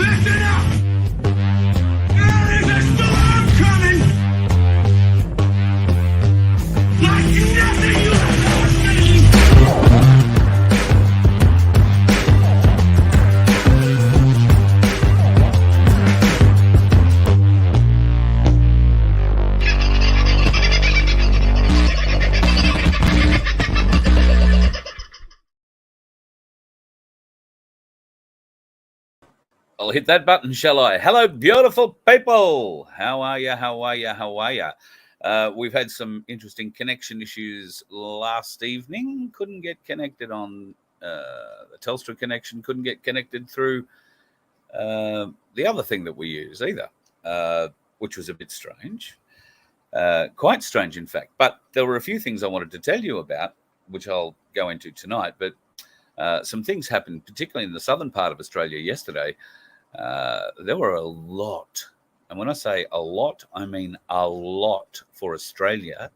Listen up! There is a storm coming! Like nothing you have ever seen! I'll hit that button, shall I? Hello, beautiful people. How are you? How are you? How are you? We've had some interesting connection issues last evening. Couldn't get connected on the Telstra connection. Couldn't get connected through the other thing that we use either, which was a bit strange. Quite strange, in fact. But there were a few things I wanted to tell you about, which I'll go into tonight. But some things happened, particularly in the southern part of Australia yesterday. There were a lot, and when I say a lot, I mean a lot for Australia,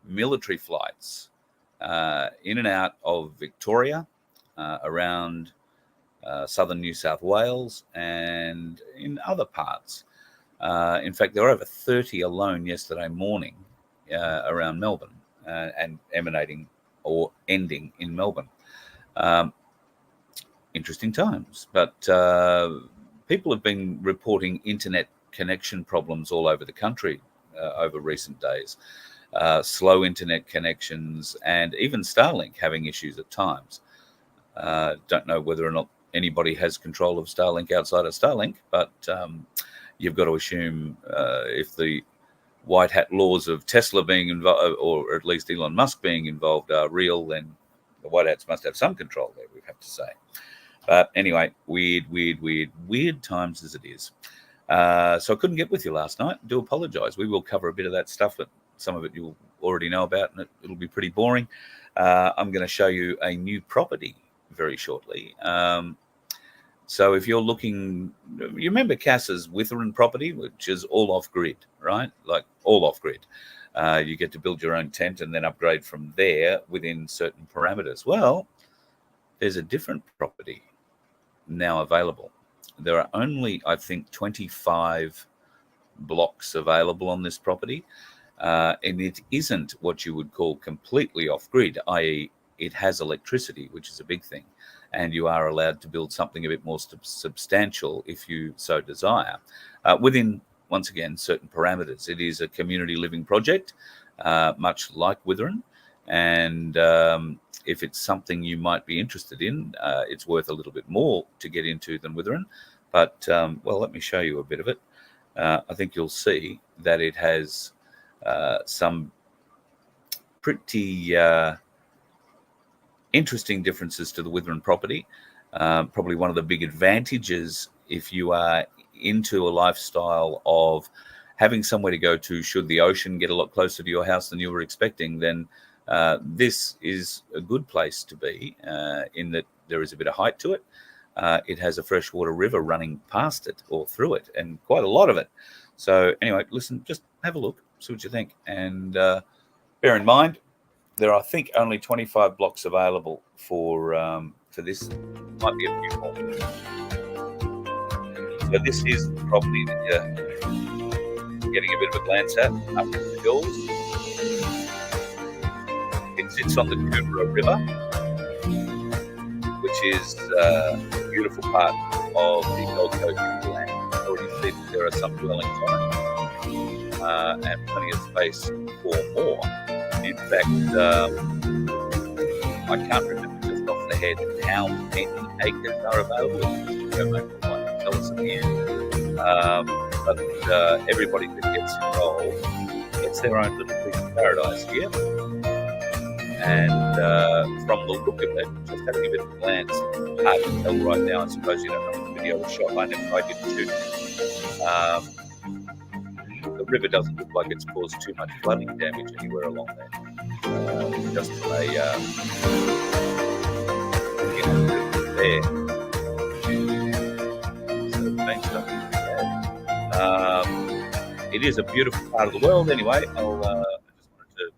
military flights in and out of Victoria, around southern New South Wales, and in other parts. In fact, there were over 30 alone yesterday morning around Melbourne and emanating or ending in Melbourne. Interesting times, but people have been reporting internet connection problems all over the country over recent days. Slow internet connections, and even Starlink having issues at times. Don't know whether or not anybody has control of Starlink outside of Starlink, but you've got to assume if the white hat laws of Tesla being involved, or at least Elon Musk being involved, are real, then the white hats must have some control there, we have to say. But anyway, weird times as it is. So I couldn't get with you last night. Do apologise. We will cover a bit of that stuff, but some of it you'll already know about, and it'll be pretty boring. I'm going to show you a new property very shortly. So if you're looking, you remember Cass's Withering property, which is all off-grid, right? Like all off-grid. You get to build your own tent and then upgrade from there within certain parameters. Well, there's a different property now available. There are only, I think, 25 blocks available on this property, and it isn't what you would call completely off-grid, i.e. it has electricity, which is a big thing, and you are allowed to build something a bit more substantial if you so desire, within, once again, certain parameters. It is a community living project, much like Withering, and if it's something you might be interested in, it's worth a little bit more to get into than Withering. But, well, let me show you a bit of it. I think you'll see that it has some pretty interesting differences to the Withering property. Probably one of the big advantages, if you are into a lifestyle of having somewhere to go to should the ocean get a lot closer to your house than you were expecting, then this is a good place to be, in that there is a bit of height to it. It has a freshwater river running past it or through it, and quite a lot of it. So anyway, listen, just have a look, see what you think. And bear in mind, there are, I think, only 25 blocks available for this. Might be a few more. So this is the property that you're getting a bit of a glance at up in the hills. It sits on the Coomera River, which is a beautiful part of the Gold Coast hinterland. You already see that there are some dwellings on it, and plenty of space for more. In fact, I can't remember just off the head how many acres are available. Go back and tell us at the end. But everybody that gets involved gets their own little piece of paradise here. And from the look of it, just having a bit of a glance, hard to tell right now. I suppose you don't know what the video was shot. I didn't shoot. The river doesn't look like it's caused too much flooding damage anywhere along there. Just from a there. So thanks, it is a beautiful part of the world. Anyway, I just wanted to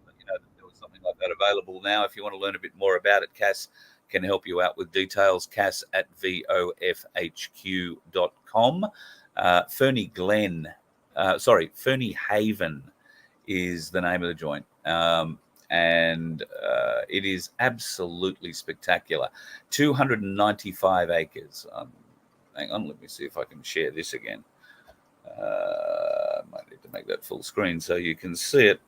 let you know that there was something like that available now. If you want to learn a bit more about it, Cass can help you out with details. Cass at vofhq.com. fernyhaven.com. Ferny Haven is the name of the joint. And it is absolutely spectacular. 295 acres. Hang on, let me see if I can share this again. Might need to make that full screen so you can see it.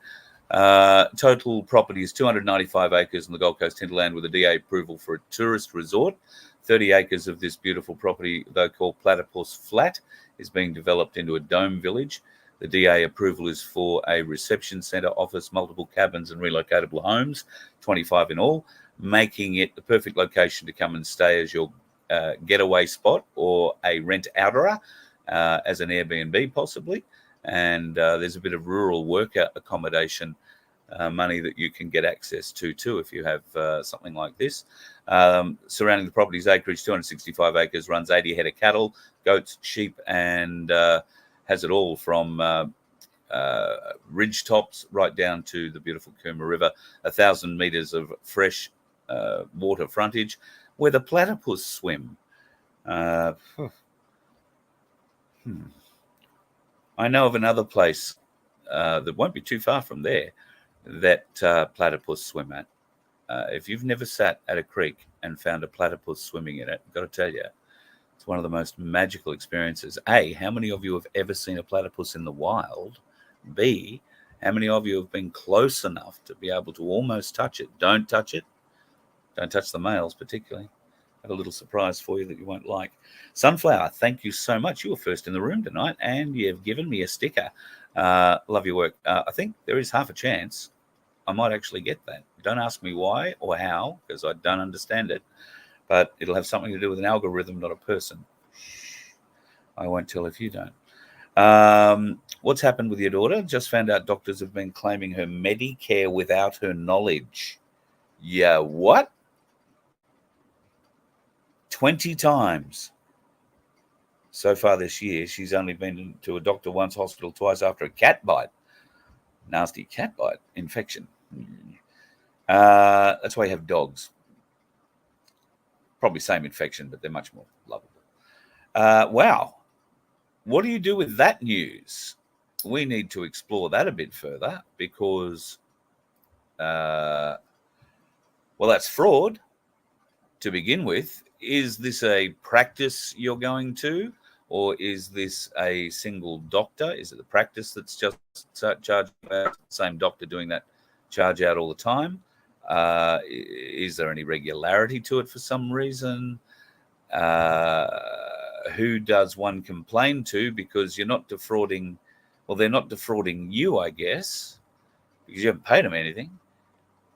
Total property is 295 acres in the Gold Coast hinterland with a DA approval for a tourist resort. 30 acres of this beautiful property, though called Platypus Flat, is being developed into a dome village. The DA approval is for a reception centre, office, multiple cabins and relocatable homes, 25 in all, making it the perfect location to come and stay as your getaway spot or a rent-outerer, as an Airbnb possibly. And there's a bit of rural worker accommodation money that you can get access to too if you have something like this. Surrounding the property's acreage, 265 acres, runs 80 head of cattle, goats, sheep, and has it all from ridge tops right down to the beautiful Cooma River, 1,000 metres of fresh water frontage where the platypus swim. I know of another place that won't be too far from there that platypus swim at. If you've never sat at a creek and found a platypus swimming in it, I've got to tell you, it's one of the most magical experiences. A, how many of you have ever seen a platypus in the wild? B, how many of you have been close enough to be able to almost touch it? Don't touch it. Don't touch the males particularly. I have a little surprise for you that you won't like. Sunflower, thank you so much. You were first in the room tonight, and you've given me a sticker. Love your work. I think there is half a chance I might actually get that. Don't ask me why or how, because I don't understand it. But it'll have something to do with an algorithm, not a person. I won't tell if you don't. What's happened with your daughter? Just found out doctors have been claiming her Medicare without her knowledge. Yeah, what? 20 times so far this year. She's only been to a doctor once, hospital twice after a cat bite. Nasty cat bite infection. That's why you have dogs. Probably same infection, but they're much more lovable. Wow. What do you do with that news? We need to explore that a bit further because, well, that's fraud to begin with. Is this a practice you're going to, or is this a single doctor? Is it the practice that's just charged out, same doctor doing that charge out all the time? Is there any regularity to it for some reason? Who does one complain to? Because you're not defrauding, well, they're not defrauding you, I guess, because you haven't paid them anything.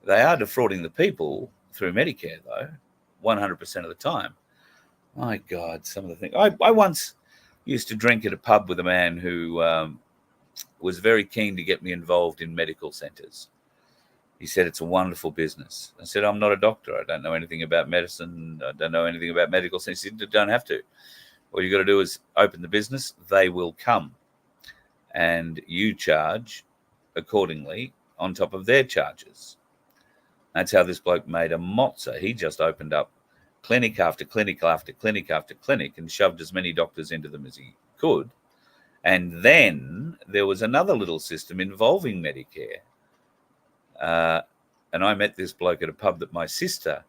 They are defrauding the people through Medicare, though, 100% of the time. My God, some of the things. I once used to drink at a pub with a man who was very keen to get me involved in medical centres. He said, it's a wonderful business. I said, I'm not a doctor. I don't know anything about medicine. I don't know anything about medical centres. He said, you don't have to. All you got to do is open the business. They will come. And you charge accordingly on top of their charges. That's how this bloke made a mozza. He just opened up clinic after clinic after clinic after clinic and shoved as many doctors into them as he could. And then there was another little system involving Medicare. And I met this bloke at a pub that my sister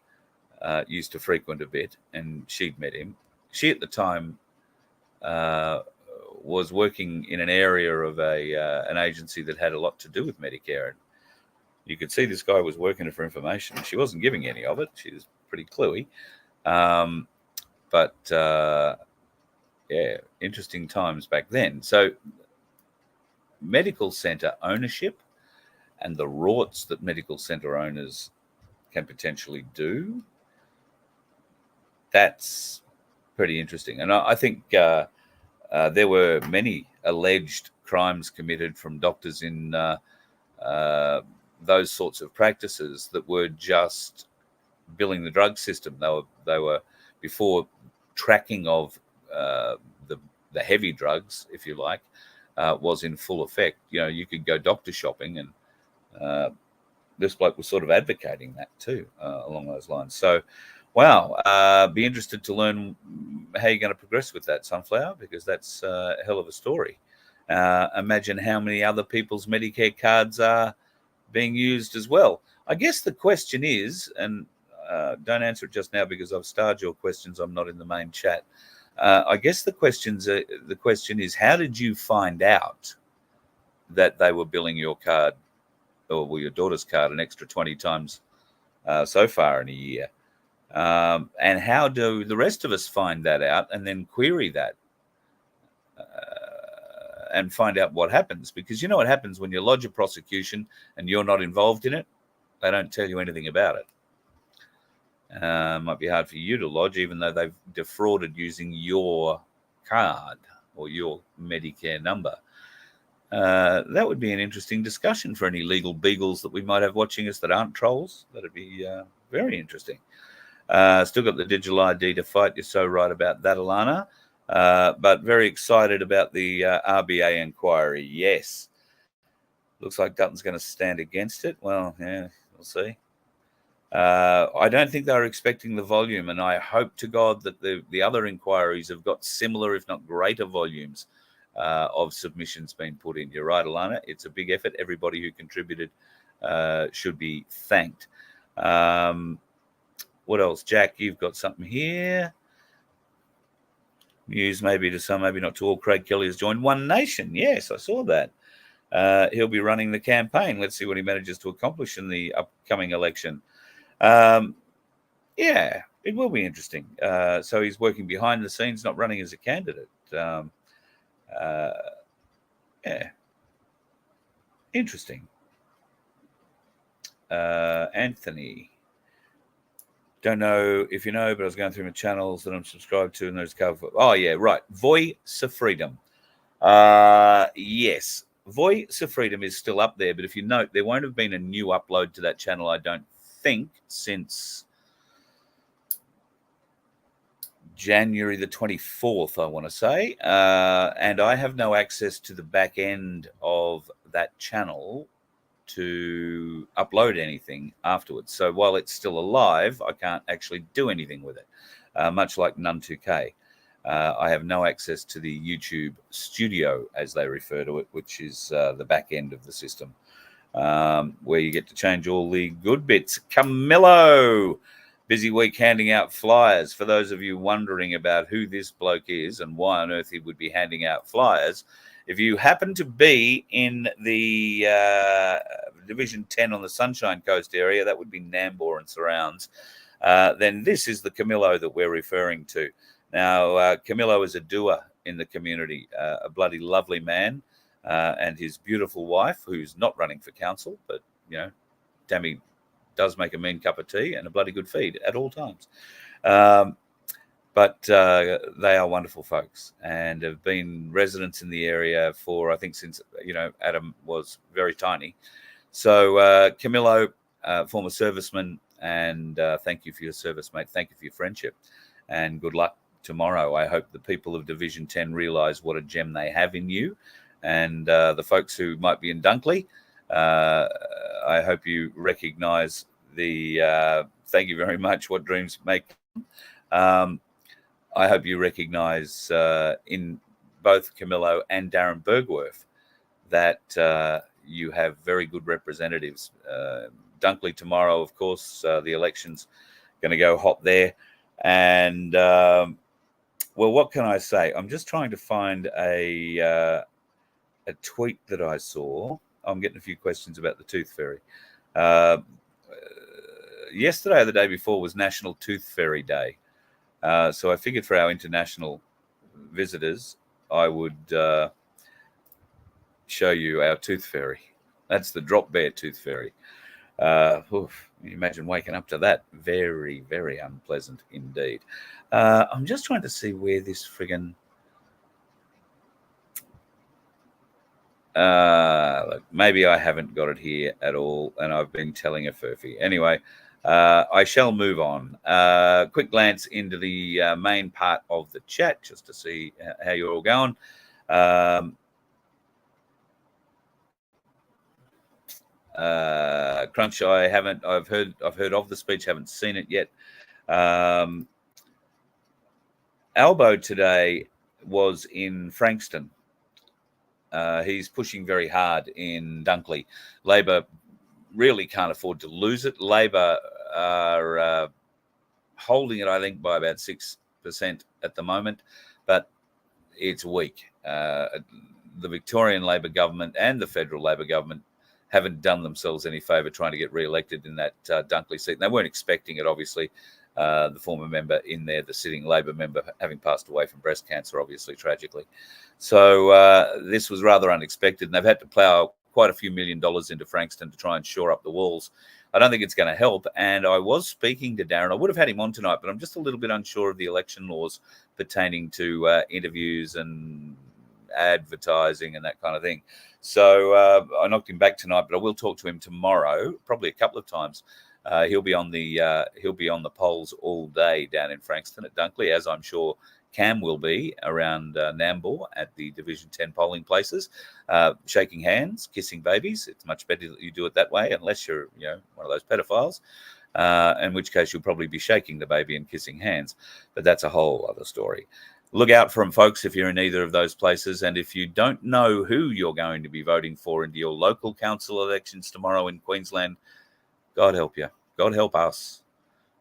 used to frequent a bit, and she'd met him. She at the time was working in an area of an agency that had a lot to do with Medicare. And you could see this guy was working her for information. She wasn't giving any of it. She was pretty cluey. But yeah, interesting times back then. So medical centre ownership and the rorts that medical centre owners can potentially do, that's pretty interesting. And I think there were many alleged crimes committed from doctors in those sorts of practices that were just billing the drug system. They were before tracking of the heavy drugs, if you like, was in full effect. You know, you could go doctor shopping, and this bloke was sort of advocating that too, along those lines. So Wow. Be interested to learn how you're going to progress with that, Sunflower, because that's a hell of a story. Imagine how many other people's Medicare cards are being used as well. I guess the question is, and don't answer it just now because I've starred your questions. I'm not in the main chat. I guess the question is, how did you find out that they were billing your card, or your daughter's card, an extra 20 times so far in a year? And how do the rest of us find that out and then query that and find out what happens? Because you know what happens when you lodge a prosecution and you're not involved in it? They don't tell you anything about it. Might be hard for you to lodge, even though they've defrauded using your card or your Medicare number. That would be an interesting discussion for any legal beagles that we might have watching us that aren't trolls. That'd be very interesting. Still got the digital ID to fight. You're so right about that, Alana. But very excited about the RBA inquiry. Yes. Looks like Dutton's going to stand against it. Well, yeah, we'll see. I don't think they're expecting the volume, and I hope to God that the other inquiries have got similar, if not greater, volumes of submissions being put in. You're right, Alana. It's a big effort. Everybody who contributed should be thanked. What else? Jack, you've got something here. News maybe to some, maybe not to all. Craig Kelly has joined One Nation. Yes, I saw that. He'll be running the campaign. Let's see what he manages to accomplish in the upcoming election. Yeah, it will be interesting. So he's working behind the scenes, not running as a candidate. Yeah, interesting. Anthony, don't know if you know, but I was going through my channels that I'm subscribed to, and there's cover. Oh yeah, right. Voice of Freedom. Yes, Voice of Freedom is still up there, but if you note, there won't have been a new upload to that channel, I don't think, since January the 24th, I want to say. And I have no access to the back end of that channel to upload anything afterwards. So while it's still alive, I can't actually do anything with it, much like Nun2K. I have no access to the YouTube studio, as they refer to it, which is the back end of the system, where you get to change all the good bits. Camillo, busy week handing out flyers. For those of you wondering about who this bloke is and why on earth he would be handing out flyers, if you happen to be in the Division 10 on the Sunshine Coast area, that would be Nambour and surrounds, then this is the Camillo that we're referring to. Now, Camillo is a doer in the community, a bloody lovely man, and his beautiful wife, who's not running for council, but, you know, Tammy does make a mean cup of tea and a bloody good feed at all times. But they are wonderful folks and have been residents in the area for, I think, since, you know, Adam was very tiny. So, Camillo, former serviceman, and thank you for your service, mate. Thank you for your friendship, and good luck tomorrow. I hope the people of Division 10 realise what a gem they have in you, and the folks who might be in Dunkley, I hope you recognise the thank you very much, what dreams make. I hope you recognise in both Camillo and Darren Bergworth that you have very good representatives. Dunkley tomorrow, of course, the election's going to go hot there. And, well, what can I say? I'm just trying to find a tweet that I saw. I'm getting a few questions about the Tooth Fairy. Yesterday or the day before was National Tooth Fairy Day. So I figured for our international visitors, I would show you our tooth fairy. That's the drop bear tooth fairy. You imagine waking up to that. Very, very unpleasant indeed. I'm just trying to see where this friggin'... look, maybe I haven't got it here at all, and I've been telling a furphy. Anyway, I shall move on. Quick glance into the main part of the chat just to see how you're all going. Crunch, I've heard of the speech, haven't seen it yet. Albo today was in Frankston. He's pushing very hard in Dunkley. Labor really can't afford to lose it. Labor are holding it, I think, by about 6% at the moment, but it's weak. The Victorian Labor government and the federal Labor government haven't done themselves any favour trying to get re-elected in that Dunkley seat. And they weren't expecting it, obviously. The former member in there, the sitting Labor member, having passed away from breast cancer, obviously, tragically. So this was rather unexpected, and they've had to plough quite a few $1 million into Frankston to try and shore up the walls. I don't think it's going to help. And I was speaking to Darren. I would have had him on tonight, but I'm just a little bit unsure of the election laws pertaining to interviews and advertising and that kind of thing. So I knocked him back tonight, but I will talk to him tomorrow, probably a couple of times. He'll be on the polls all day down in Frankston at Dunkley, as I'm sure Cam will be around Nambour at the Division 10 polling places, shaking hands, kissing babies. It's much better that you do it that way, unless you're one of those pedophiles, in which case you'll probably be shaking the baby and kissing hands. But that's a whole other story. Look out for them, folks, if you're in either of those places. And if you don't know who you're going to be voting for into your local council elections tomorrow in Queensland, God help you. God help us.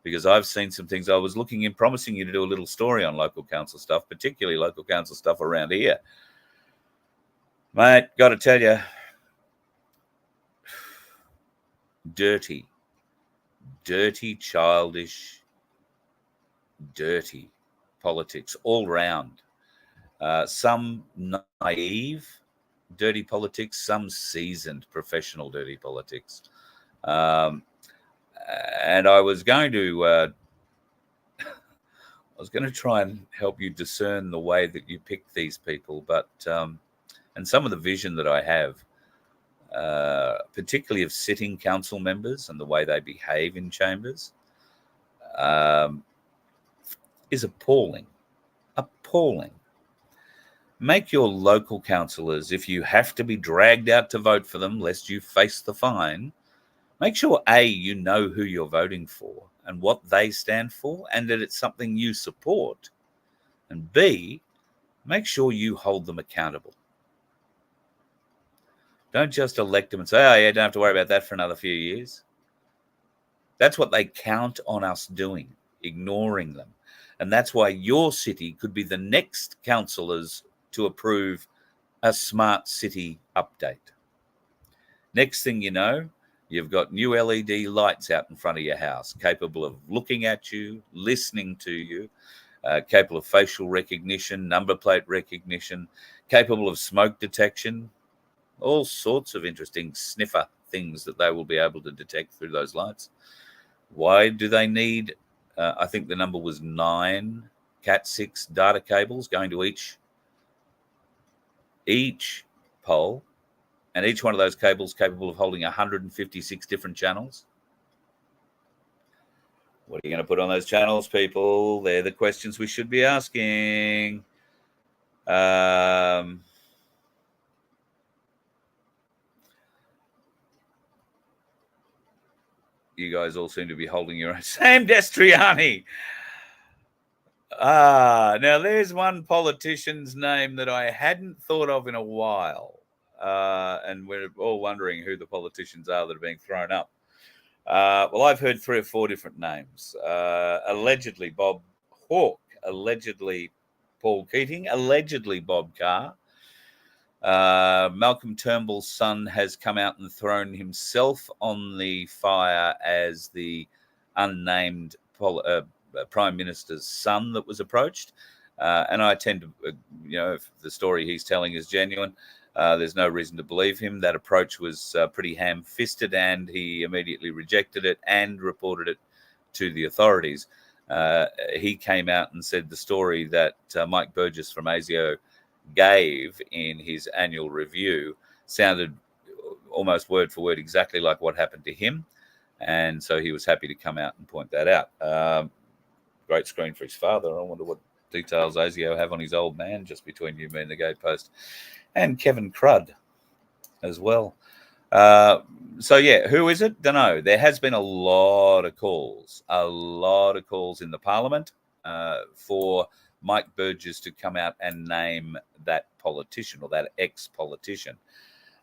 Because I've seen some things. I was looking in, promising you to do a little story on local council stuff, particularly local council stuff around here. Mate, got to tell you, dirty, childish, dirty politics all round. Some naive, dirty politics, some seasoned professional dirty politics. And I was going to try and help you discern the way that you pick these people, but and some of the vision that I have, particularly of sitting council members and the way they behave in chambers, is appalling. Appalling. Make your local councillors, if you have to be dragged out to vote for them, lest you face the fine, make sure, A, you know who you're voting for and what they stand for, and that it's something you support. And B, make sure you hold them accountable. Don't just elect them and say, oh, yeah, don't have to worry about that for another few years. That's what they count on us doing, ignoring them. And that's why your city could be the next councillors to approve a smart city update. Next thing you know, you've got new LED lights out in front of your house, capable of looking at you, listening to you, capable of facial recognition, number plate recognition, capable of smoke detection, all sorts of interesting sniffer things that they will be able to detect through those lights. Why do they need, I think the number was 9 Cat6 data cables going to each pole? And each one of those cables capable of holding 156 different channels. What are you going to put on those channels, people? They're the questions we should be asking. You guys all seem to be holding your own. Sam Destriani. Now there's one politician's name that I hadn't thought of in a while. And we're all wondering who the politicians are that are being thrown up. Well, I've heard 3 or 4 different names. Allegedly Bob Hawke, allegedly Paul Keating, allegedly Bob Carr. Malcolm Turnbull's son has come out and thrown himself on the fire as the unnamed Prime Minister's son that was approached. And I tend to, if the story he's telling is genuine, there's no reason to believe him. That approach was pretty ham-fisted, and he immediately rejected it and reported it to the authorities. He came out and said the story that Mike Burgess from ASIO gave in his annual review sounded almost word for word exactly like what happened to him. And so he was happy to come out and point that out. Great screen for his father. I wonder what details ASIO have on his old man, just between you, me, and the gatepost. And Kevin Crud as well. So yeah, who is it? Don't know. There has been a lot of calls in the Parliament for Mike Burgess to come out and name that politician or that ex-politician.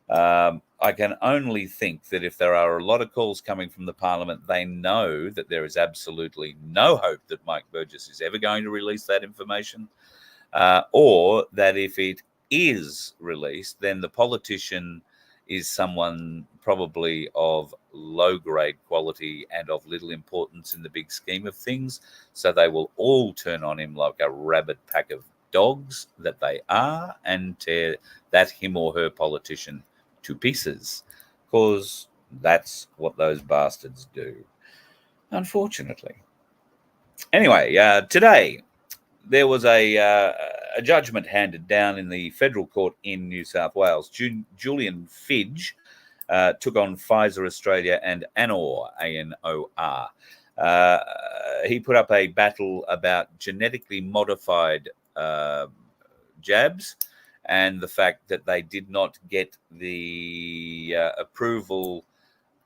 I can only think that if there are a lot of calls coming from the Parliament, they know that there is absolutely no hope that Mike Burgess is ever going to release that information, or that if it is released, then the politician is someone probably of low grade quality and of little importance in the big scheme of things. So they will all turn on him like a rabid pack of dogs that they are and tear that him or her politician to pieces, because that's what those bastards do, unfortunately. Anyway, today there was a judgment handed down in the federal court in New South Wales. Julian Fidge took on Pfizer Australia and Anor, A-N-O-R. He put up a battle about genetically modified jabs and the fact that they did not get the approval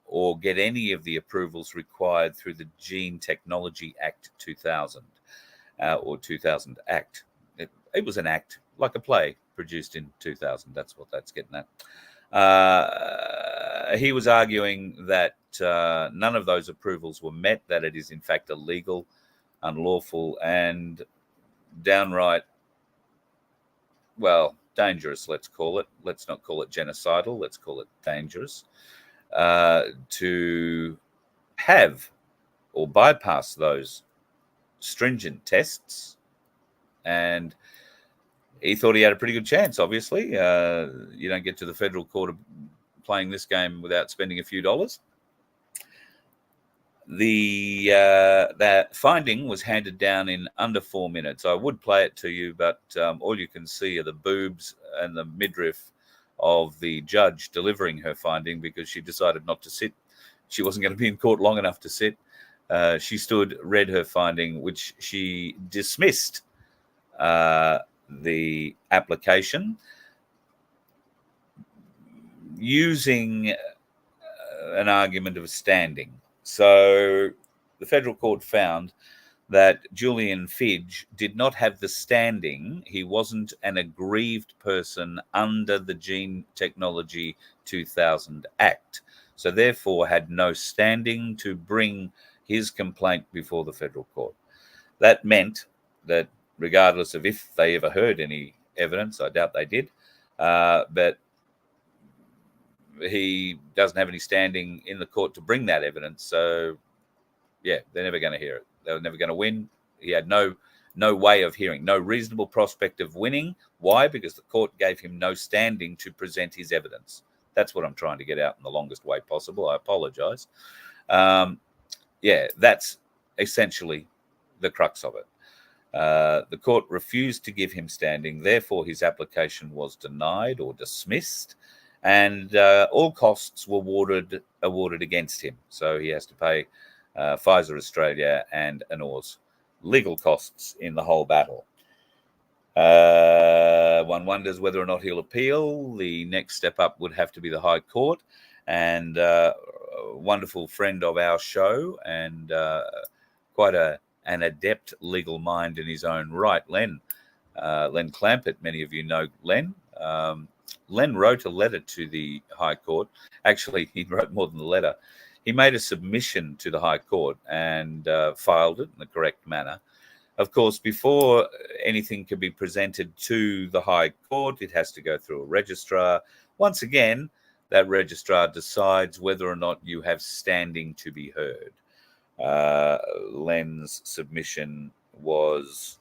or get any of the approvals required through the Gene Technology Act 2000. Or 2000 Act. It was an act, like a play produced in 2000. That's what that's getting at. He was arguing that none of those approvals were met, that it is in fact illegal, unlawful, and downright, well, dangerous, let's call it. Let's not call it genocidal. Let's call it dangerous to have or bypass those stringent tests, and he thought he had a pretty good chance. Obviously, you don't get to the federal court of playing this game without spending a few dollars. That finding was handed down in under 4 minutes. I would play it to you, but all you can see are the boobs and the midriff of the judge delivering her finding, because she decided not to sit. She wasn't going to be in court long enough to sit. She stood, read her finding, which she dismissed the application using an argument of standing. So the federal court found that Julian Fidge did not have the standing. He wasn't an aggrieved person under the Gene Technology 2000 Act, so therefore had no standing to bring his complaint before the federal court. That meant that regardless of if they ever heard any evidence, I doubt they did, but he doesn't have any standing in the court to bring that evidence. So, yeah, they're never going to hear it. They were never going to win. He had no way of hearing, no reasonable prospect of winning. Why? Because the court gave him no standing to present his evidence. That's what I'm trying to get out in the longest way possible. I apologize. Yeah, that's essentially the crux of it. The court refused to give him standing, therefore his application was denied or dismissed, and all costs were awarded against him. So he has to pay Pfizer Australia and Anor's legal costs in the whole battle. One wonders whether or not he'll appeal. The next step up would have to be the High Court, and a wonderful friend of our show and quite an adept legal mind in his own right, Len Clampett. Many of you know Len. Len wrote a letter to the High Court. Actually, he wrote more than the letter. He made a submission to the High Court and filed it in the correct manner. Of course, before anything can be presented to the High Court, it has to go through a registrar. Once again, that registrar decides whether or not you have standing to be heard. Len's submission was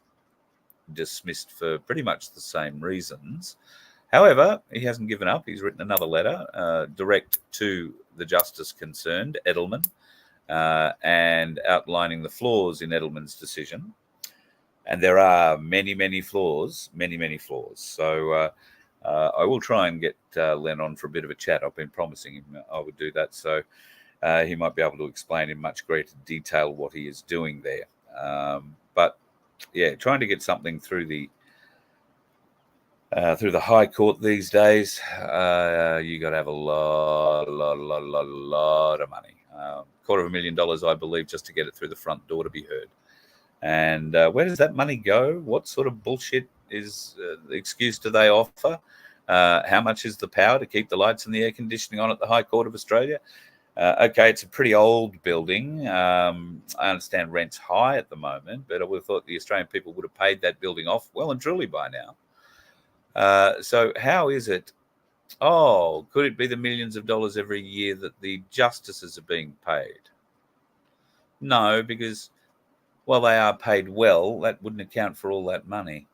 dismissed for pretty much the same reasons. However, he hasn't given up. He's written another letter direct to the justice concerned, Edelman, and outlining the flaws in Edelman's decision. And there are many, many flaws, many flaws. So I will try and get Len on for a bit of a chat. I've been promising him I would do that. So he might be able to explain in much greater detail what he is doing there. But yeah, trying to get something through the through the High Court these days, you got to have a lot of money. $250,000, I believe, just to get it through the front door to be heard. And where does that money go? What sort of bullshit is the excuse do they offer? How much is the power to keep the lights and the air conditioning on at the High Court of Australia? Okay, it's a pretty old building. I understand rent's high at the moment, but I would have thought the Australian people would have paid that building off well and truly by now. So how is it? Oh, could it be the millions of dollars every year that the justices are being paid? No, because while they are paid well, that wouldn't account for all that money.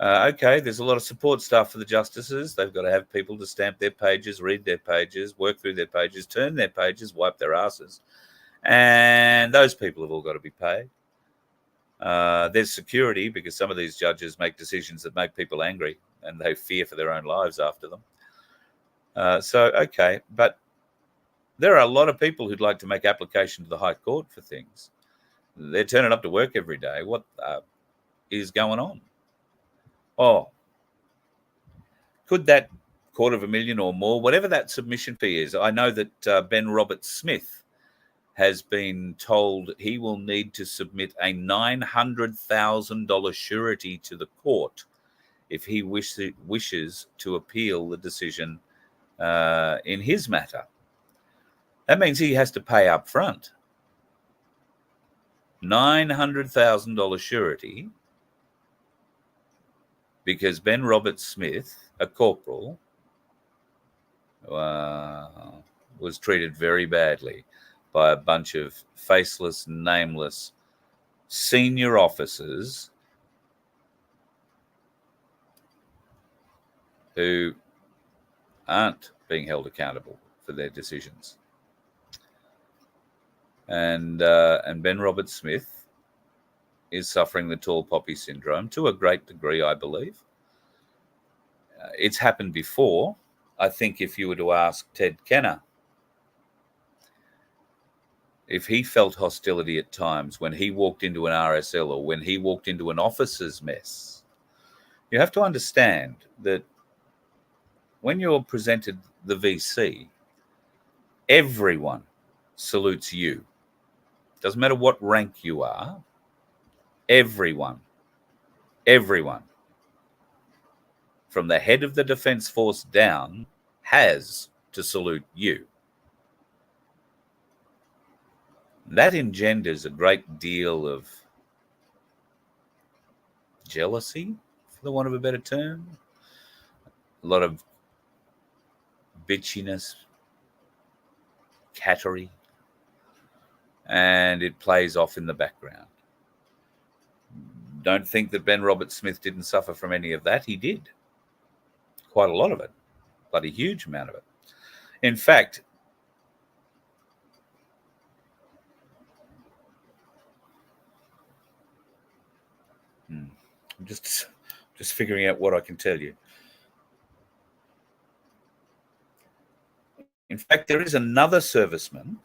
Okay, there's a lot of support staff for the justices. They've got to have people to stamp their pages, read their pages, work through their pages, turn their pages, wipe their asses. And those people have all got to be paid. There's security because some of these judges make decisions that make people angry and they fear for their own lives after them. Okay, but there are a lot of people who'd like to make application to the High Court for things. They're turning up to work every day. What is going on? Oh, could that $250,000 or more, whatever that submission fee is? I know that Ben Roberts-Smith has been told he will need to submit a $900,000 surety to the court if he wishes to appeal the decision in his matter. That means he has to pay up front. $900,000 surety because Ben Roberts-Smith, a corporal, was treated very badly by a bunch of faceless, nameless senior officers who aren't being held accountable for their decisions. And Ben Roberts-Smith is suffering the tall poppy syndrome to a great degree, I believe. It's happened before. I think if you were to ask Ted Kenner if he felt hostility at times when he walked into an RSL or when he walked into an officer's mess, you have to understand that when you're presented the VC, everyone salutes you. Doesn't matter what rank you are. Everyone, from the head of the Defence Force down, has to salute you. That engenders a great deal of jealousy, for the want of a better term, a lot of bitchiness, cattery, and it plays off in the background. Don't think that Ben Roberts-Smith didn't suffer from any of that. He did. Quite a lot of it, but a huge amount of it. In fact, I'm just figuring out what I can tell you. In fact, there is another serviceman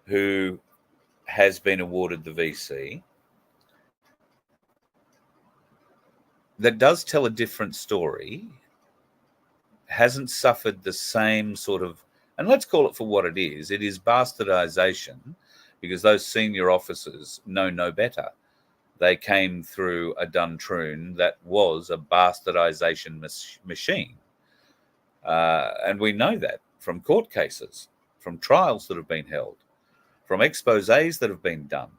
who has been awarded the VC that does tell a different story, hasn't suffered the same sort of, and let's call it for what it is bastardization, because those senior officers know no better. They came through a Duntroon that was a bastardization machine. And we know that from court cases, from trials that have been held, from exposés that have been done,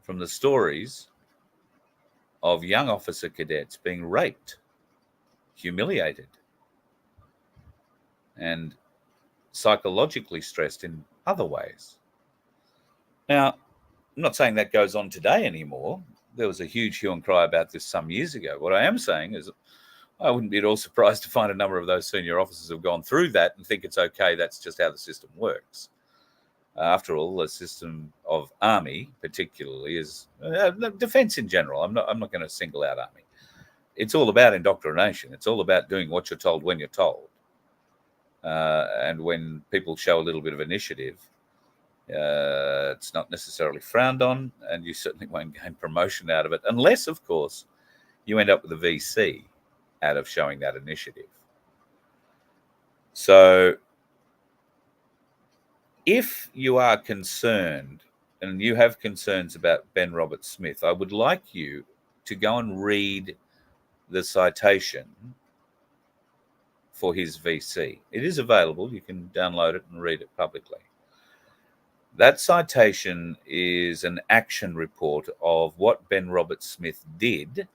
from the stories of young officer cadets being raped, humiliated, and psychologically stressed in other ways. Now, I'm not saying that goes on today anymore. There was a huge hue and cry about this some years ago. What I am saying is I wouldn't be at all surprised to find a number of those senior officers have gone through that and think it's okay, that's just how the system works. After all, the system of Army, particularly, is defence in general. I'm not going to single out Army. It's all about indoctrination. It's all about doing what you're told when you're told. And when people show a little bit of initiative, It's not necessarily frowned on, and you certainly won't gain promotion out of it, unless, of course, you end up with a VC out of showing that initiative. So if you are concerned, and you have concerns about Ben Roberts-Smith, I would like you to go and read the citation for his VC. It is available. You can download it and read it publicly. That citation is an action report of what Ben Roberts-Smith did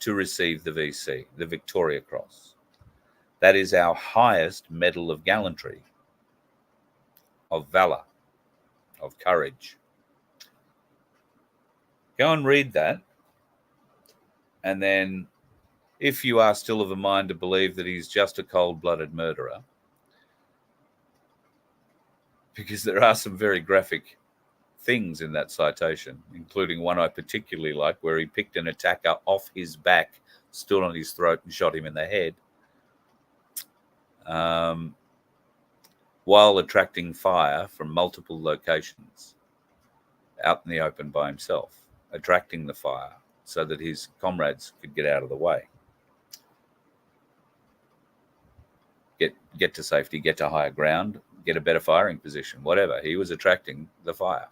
to receive the VC, the Victoria Cross. That is our highest medal of gallantry, of valor, of courage. Go and read that. And then, if you are still of a mind to believe that he's just a cold-blooded murderer, because there are some very graphic things in that citation, including one I particularly like, where he picked an attacker off his back, stood on his throat, and shot him in the head, while attracting fire from multiple locations out in the open by himself, attracting the fire so that his comrades could get out of the way, get to safety, get to higher ground, get a better firing position, whatever. He was attracting the fire.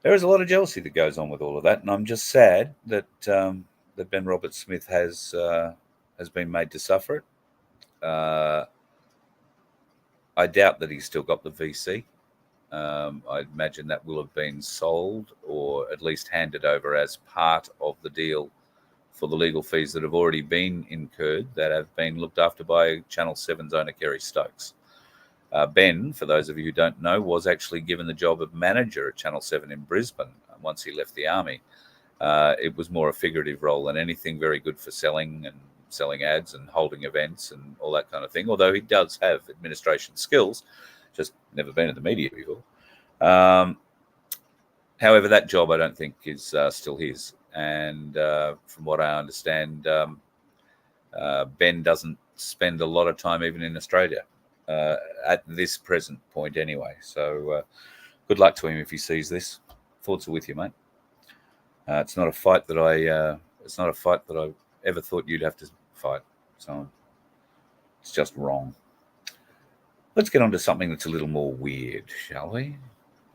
There is a lot of jealousy that goes on with all of that, and I'm just sad that that Ben Roberts-Smith has been made to suffer it. I doubt that he's still got the VC. I imagine that will have been sold or at least handed over as part of the deal for the legal fees that have already been incurred, that have been looked after by Channel 7's owner, Kerry Stokes. Ben, for those of you who don't know, was actually given the job of manager at Channel 7 in Brisbane once he left the army. It was more a figurative role than anything, very good for selling ads and holding events and all that kind of thing, although he does have administration skills, just never been in the media before. However, that job I don't think is still his. And from what I understand, Ben doesn't spend a lot of time even in Australia at this present point anyway. So good luck to him if he sees this. Thoughts are with you, mate. It's not a fight that I ever thought you'd have to fight. So it's just wrong. Let's get on to something that's a little more weird, shall we?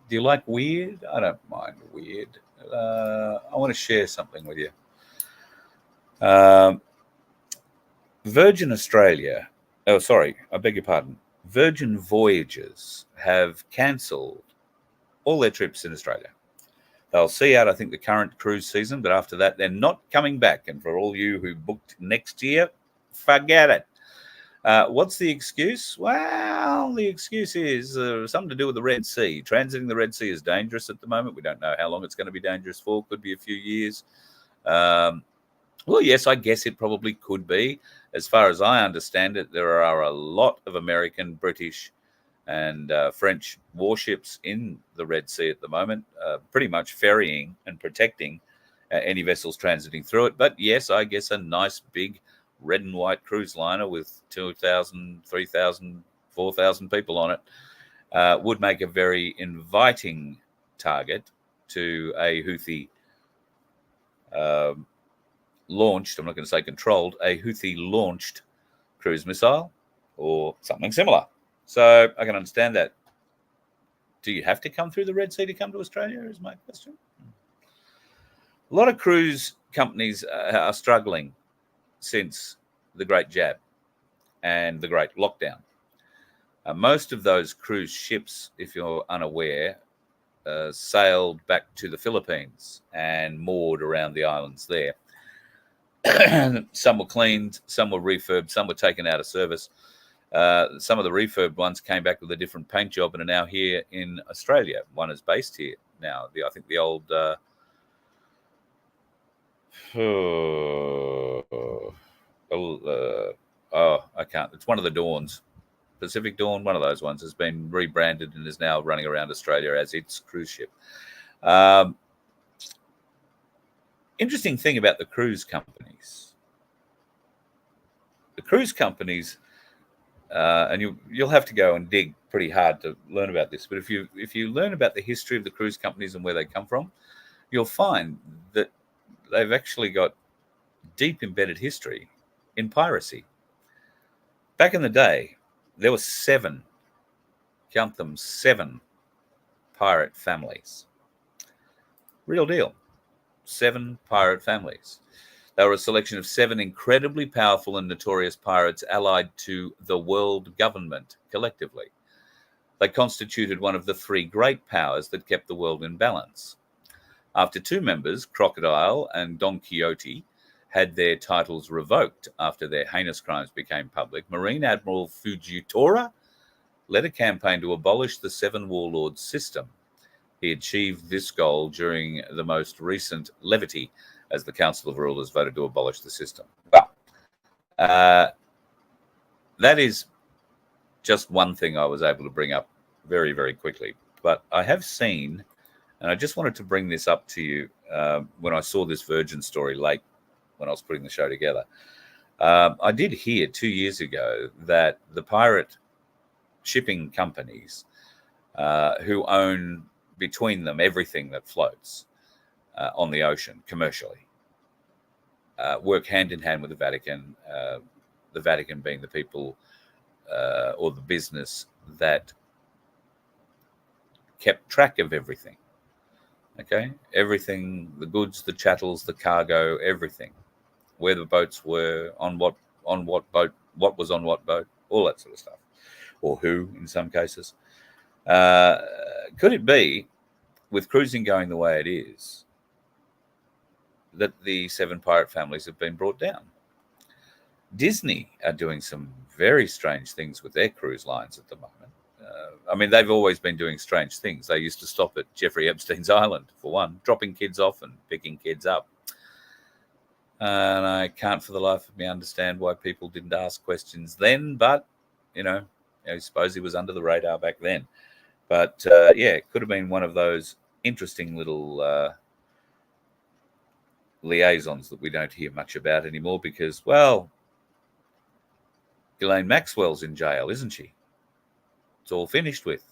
Do you like weird? I don't mind weird. I want to share something with you. Virgin Australia, I beg your pardon. Virgin Voyages have cancelled all their trips in Australia. They'll see out, I think, the current cruise season, but after that, they're not coming back. And for all you who booked next year, forget it. What's the excuse? Well, the excuse is something to do with the Red Sea. Transiting the Red Sea is dangerous at the moment. We don't know how long it's going to be dangerous for. Could be a few years. Well, yes, I guess it probably could be. As far as I understand it, there are a lot of American, British, and French warships in the Red Sea at the moment, pretty much ferrying and protecting any vessels transiting through it. But yes, I guess a nice big red and white cruise liner with 2,000, 3,000, 4,000 people on it would make a very inviting target to a Houthi launched, I'm not going to say controlled, a Houthi launched cruise missile or something similar. So I can understand that. Do you have to come through the Red Sea to come to Australia, is my question. A lot of cruise companies are struggling since the Great Jab and the Great Lockdown. Most of those cruise ships, if you're unaware, sailed back to the Philippines and moored around the islands there. Some were cleaned, some were refurbed, some were taken out of service. Some of the refurbed ones came back with a different paint job and are now here in Australia. One is based here now. I think the old... I can't. It's one of the Dawns. Pacific Dawn, one of those ones, has been rebranded and is now running around Australia as its cruise ship. Interesting thing about the cruise companies. The cruise companies, and you'll have to go and dig pretty hard to learn about this. But if you learn about the history of the cruise companies and where they come from, you'll find that they've actually got deep embedded history in piracy. Back in the day, there were 7, count them, 7 pirate families. Real deal. 7 pirate families. They were a selection of 7 incredibly powerful and notorious pirates allied to the world government collectively. They constituted one of the 3 great powers that kept the world in balance. After 2 members, Crocodile and Don Quixote, had their titles revoked after their heinous crimes became public, Marine Admiral Fujitora led a campaign to abolish the 7 warlords system. He achieved this goal during the most recent levity as the Council of Rulers voted to abolish the system. Well, that is just one thing I was able to bring up very, very quickly. But I have seen, and I just wanted to bring this up to you when I saw this Virgin story late when I was putting the show together. I did hear 2 years ago that the pirate shipping companies who own between them everything that floats on the ocean commercially work hand in hand with the Vatican being the people or the business that kept track of everything. Okay, everything, the goods, the chattels, the cargo, everything, where the boats were, on what boat, what was on what boat, all that sort of stuff, or who in some cases. Could it be, with cruising going the way it is, that the 7 pirate families have been brought down? Disney are doing some very strange things with their cruise lines at the moment. I mean, they've always been doing strange things. They used to stop at Jeffrey Epstein's Island, for one, dropping kids off and picking kids up. And I can't for the life of me understand why people didn't ask questions then, but, I suppose he was under the radar back then. But, yeah, it could have been one of those interesting little liaisons that we don't hear much about anymore because, well, Ghislaine Maxwell's in jail, isn't she? It's all finished with.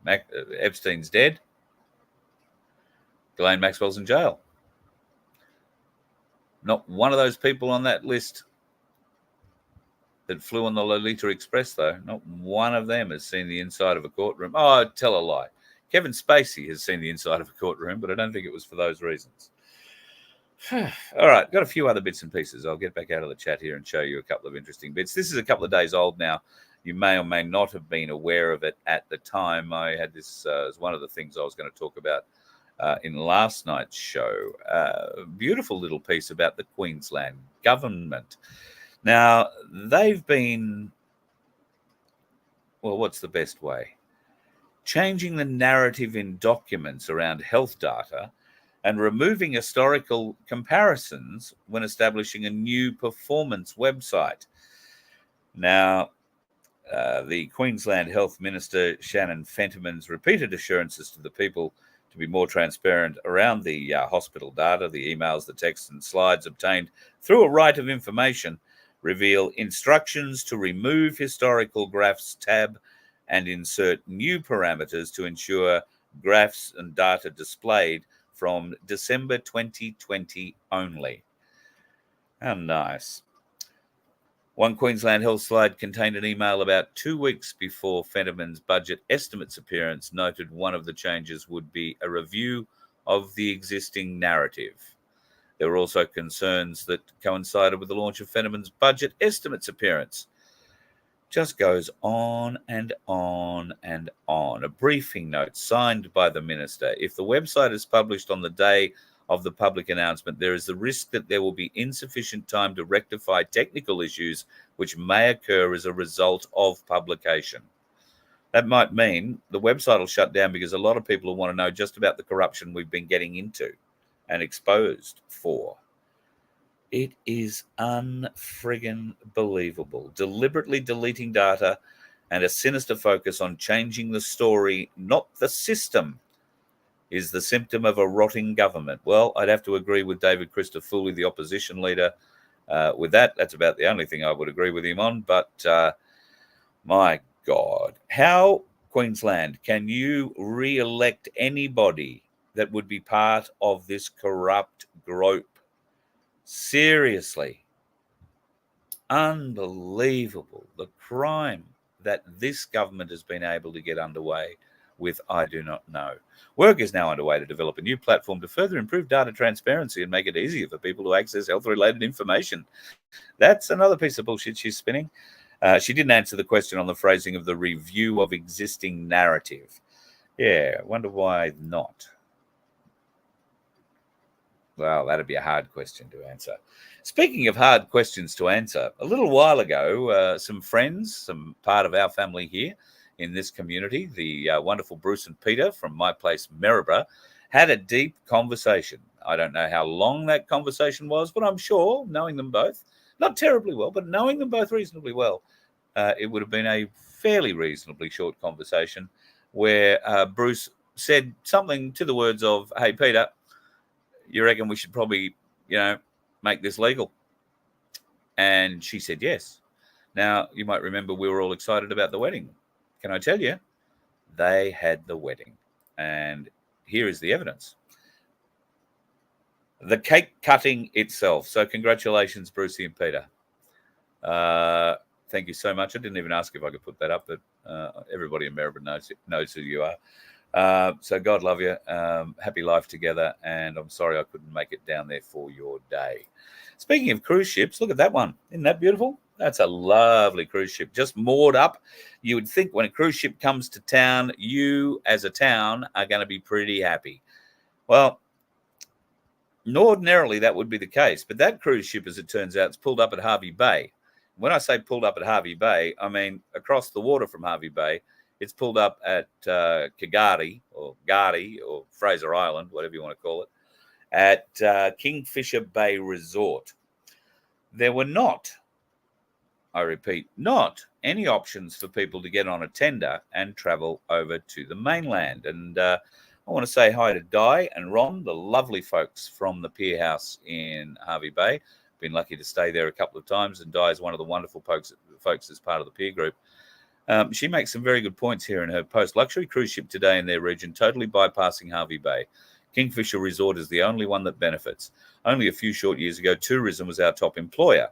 Epstein's dead. Ghislaine Maxwell's in jail. Not one of those people on that list that flew on the Lolita Express, though. Not one of them has seen the inside of a courtroom. Oh, I'd tell a lie. Kevin Spacey has seen the inside of a courtroom, but I don't think it was for those reasons. All right, got a few other bits and pieces. I'll get back out of the chat here and show you a couple of interesting bits. This is a couple of days old now. You may or may not have been aware of it at the time. I had this as one of the things I was going to talk about in last night's show. A beautiful little piece about the Queensland government. Now, they've been, well, what's the best way? Changing the narrative in documents around health data and removing historical comparisons when establishing a new performance website. Now, the Queensland Health Minister, Shannon Fentiman's repeated assurances to the people to be more transparent around the hospital data, the emails, the texts and slides obtained through a right of information, reveal instructions to remove historical graphs tab and insert new parameters to ensure graphs and data displayed from December 2020 only. How nice. One Queensland Health slide contained an email about 2 weeks before Fentiman's budget estimates appearance noted one of the changes would be a review of the existing narrative. There were also concerns that coincided with the launch of Fentiman's budget estimates appearance. Just goes on and on and on. A briefing note signed by the minister. If the website is published on the day of the public announcement, there is the risk that there will be insufficient time to rectify technical issues which may occur as a result of publication. That might mean the website will shut down because a lot of people will want to know just about the corruption we've been getting into and exposed for. It is unfriggin' believable. Deliberately deleting data and a sinister focus on changing the story, not the system, is the symptom of a rotting government. Well, I'd have to agree with David Christofouli, the opposition leader, with that. That's about the only thing I would agree with him on. But my God, how Queensland, can you re-elect anybody that would be part of this corrupt group? Seriously. Unbelievable. The crime that this government has been able to get underway with, I do not know. Work is now underway to develop a new platform to further improve data transparency and make it easier for people to access health-related information. That's another piece of bullshit she's spinning. She didn't answer the question on the phrasing of the review of existing narrative. Yeah, wonder why not. Well, that'd be a hard question to answer. Speaking of hard questions to answer, a little while ago, some friends, some part of our family here in this community, the wonderful Bruce and Peter from my place, Maryborough, had a deep conversation. I don't know how long that conversation was, but I'm sure, knowing them both, not terribly well, but knowing them both reasonably well, it would have been a fairly reasonably short conversation where Bruce said something to the words of, "Hey, Peter, you reckon we should probably, make this legal?" And she said yes. Now, you might remember we were all excited about the wedding. Can I tell you? They had the wedding. And here is the evidence. The cake cutting itself. So congratulations, Brucey and Peter. Thank you so much. I didn't even ask if I could put that up, but everybody in Maryborough knows who you are. So God love you. Happy life together. And I'm sorry I couldn't make it down there for your day. Speaking of cruise ships, look at that one. Isn't that beautiful? That's a lovely cruise ship. Just moored up. You would think when a cruise ship comes to town, you as a town are going to be pretty happy. Well, ordinarily that would be the case. But that cruise ship, as it turns out, is pulled up at Harvey Bay. When I say pulled up at Harvey Bay, I mean across the water from Harvey Bay. It's pulled up at Kagari or Gardi or Fraser Island, whatever you want to call it, at Kingfisher Bay Resort. There were not, I repeat, not any options for people to get on a tender and travel over to the mainland. And I want to say hi to Di and Ron, the lovely folks from the Pier House in Harvey Bay. Been lucky to stay there a couple of times, and Di is one of the wonderful folks as part of the Pier group. She makes some very good points here in her post. Luxury cruise ship today in their region, totally bypassing Harvey Bay. Kingfisher Resort is the only one that benefits. Only a few short years ago, tourism was our top employer.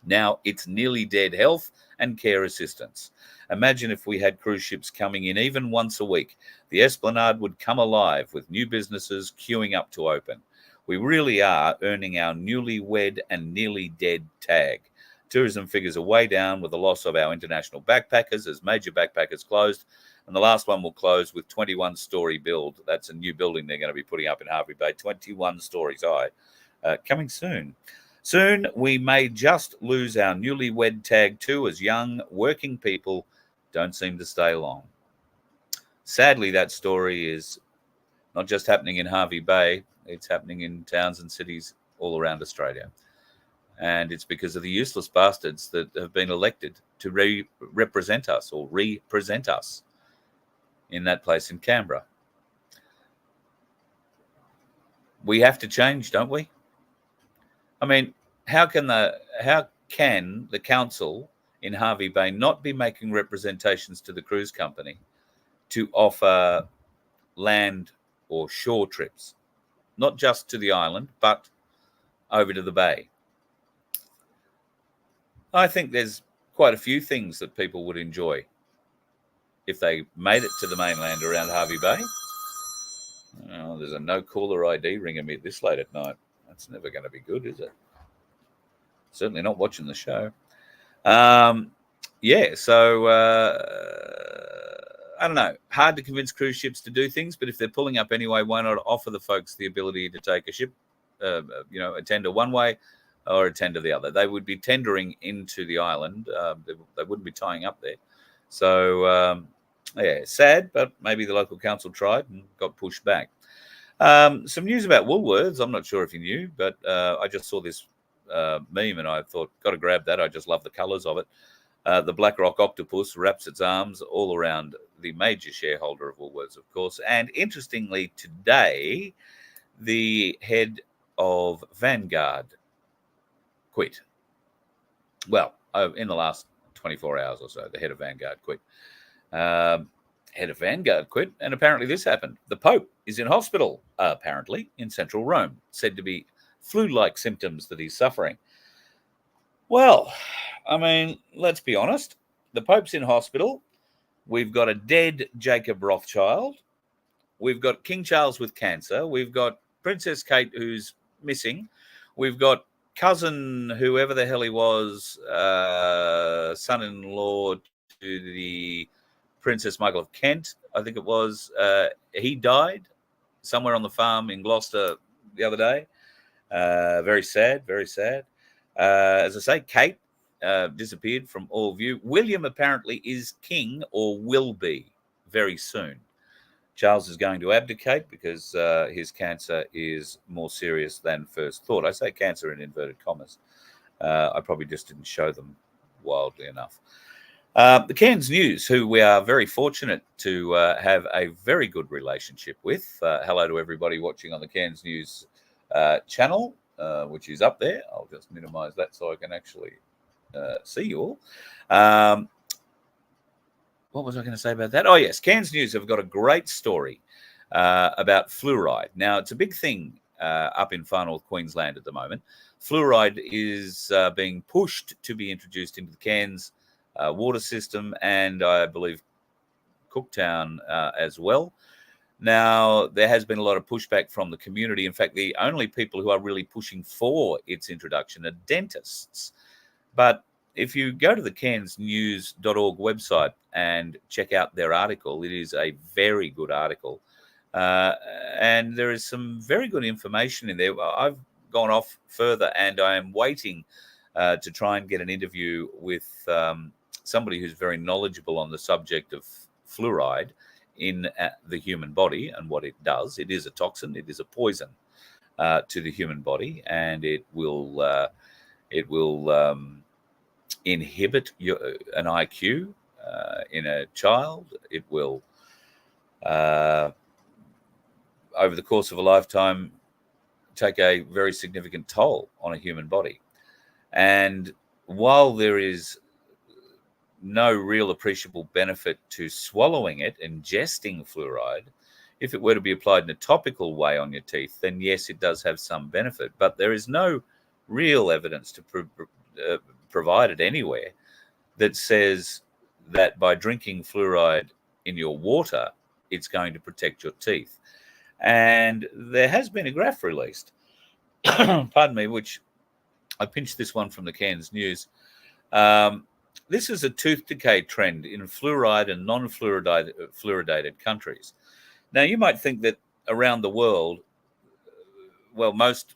Now it's nearly dead health and care assistance. Imagine if we had cruise ships coming in even once a week. The Esplanade would come alive with new businesses queuing up to open. We really are earning our newlywed and nearly dead tag. Tourism figures are way down with the loss of our international backpackers as major backpackers closed. And the last one will close with 21-story build. That's a new building they're going to be putting up in Harvey Bay, 21 stories high, coming soon. Soon, we may just lose our newlywed tag too, as young working people don't seem to stay long. Sadly, that story is not just happening in Harvey Bay. It's happening in towns and cities all around Australia. And it's because of the useless bastards that have been elected to represent us in that place in Canberra. We have to change, don't we? I mean, how can the council in Harvey Bay not be making representations to the cruise company to offer land or shore trips, not just to the island, but over to the bay? I think there's quite a few things that people would enjoy if they made it to the mainland around Harvey Bay. Oh, there's a no caller ID ringing me this late at night. That's never going to be good, is it? Certainly not watching the show. So I don't know. Hard to convince cruise ships to do things, but if they're pulling up anyway, why not offer the folks the ability to take a ship, a tender one way or a tender the other? They would be tendering into the island. They wouldn't be tying up there. So, sad, but maybe the local council tried and got pushed back. Some news about Woolworths. I'm not sure if you knew, but I just saw this meme and I thought, got to grab that. I just love the colours of it. The Black Rock octopus wraps its arms all around the major shareholder of Woolworths, of course. And interestingly, today, the head of Vanguard quit. Well, in the last 24 hours or so, the head of Vanguard quit. Head of Vanguard quit, and apparently this happened. The Pope is in hospital, apparently, in central Rome, said to be flu-like symptoms that he's suffering. Well, I mean, let's be honest. The Pope's in hospital. We've got a dead Jacob Rothschild. We've got King Charles with cancer. We've got Princess Kate who's missing. We've got cousin, whoever the hell he was, son-in-law to the Princess Michael of Kent, I think it was. He died somewhere on the farm in Gloucester the other day. Very sad, very sad. As I say, Kate disappeared from all view. William apparently is king, or will be very soon. Charles is going to abdicate because his cancer is more serious than first thought. I say cancer in inverted commas. I probably just didn't show them wildly enough. The Cairns News, who we are very fortunate to have a very good relationship with. Hello to everybody watching on the Cairns News channel, which is up there. I'll just minimize that so I can actually see you all. What was I going to say about that? Oh, yes. Cairns News have got a great story about fluoride. Now, it's a big thing up in far north Queensland at the moment. Fluoride is being pushed to be introduced into the Cairns water system, and I believe Cooktown as well. Now, there has been a lot of pushback from the community. In fact, the only people who are really pushing for its introduction are dentists. But if you go to the cairnsnews.org website and check out their article, it is a very good article. And there is some very good information in there. I've gone off further, and I am waiting to try and get an interview with somebody who's very knowledgeable on the subject of fluoride in the human body and what it does. It is a toxin. It is a poison to the human body, and it will inhibit an IQ in a child. It will, over the course of a lifetime, take a very significant toll on a human body. And while there is no real appreciable benefit to swallowing it, ingesting fluoride, if it were to be applied in a topical way on your teeth, then yes, it does have some benefit. But there is no real evidence to provide it anywhere that says that by drinking fluoride in your water, it's going to protect your teeth. And there has been a graph released, pardon me, which I pinched this one from the Cairns News. This is a tooth decay trend in fluoride and non-fluoridated countries. Now, you might think that around the world, well, most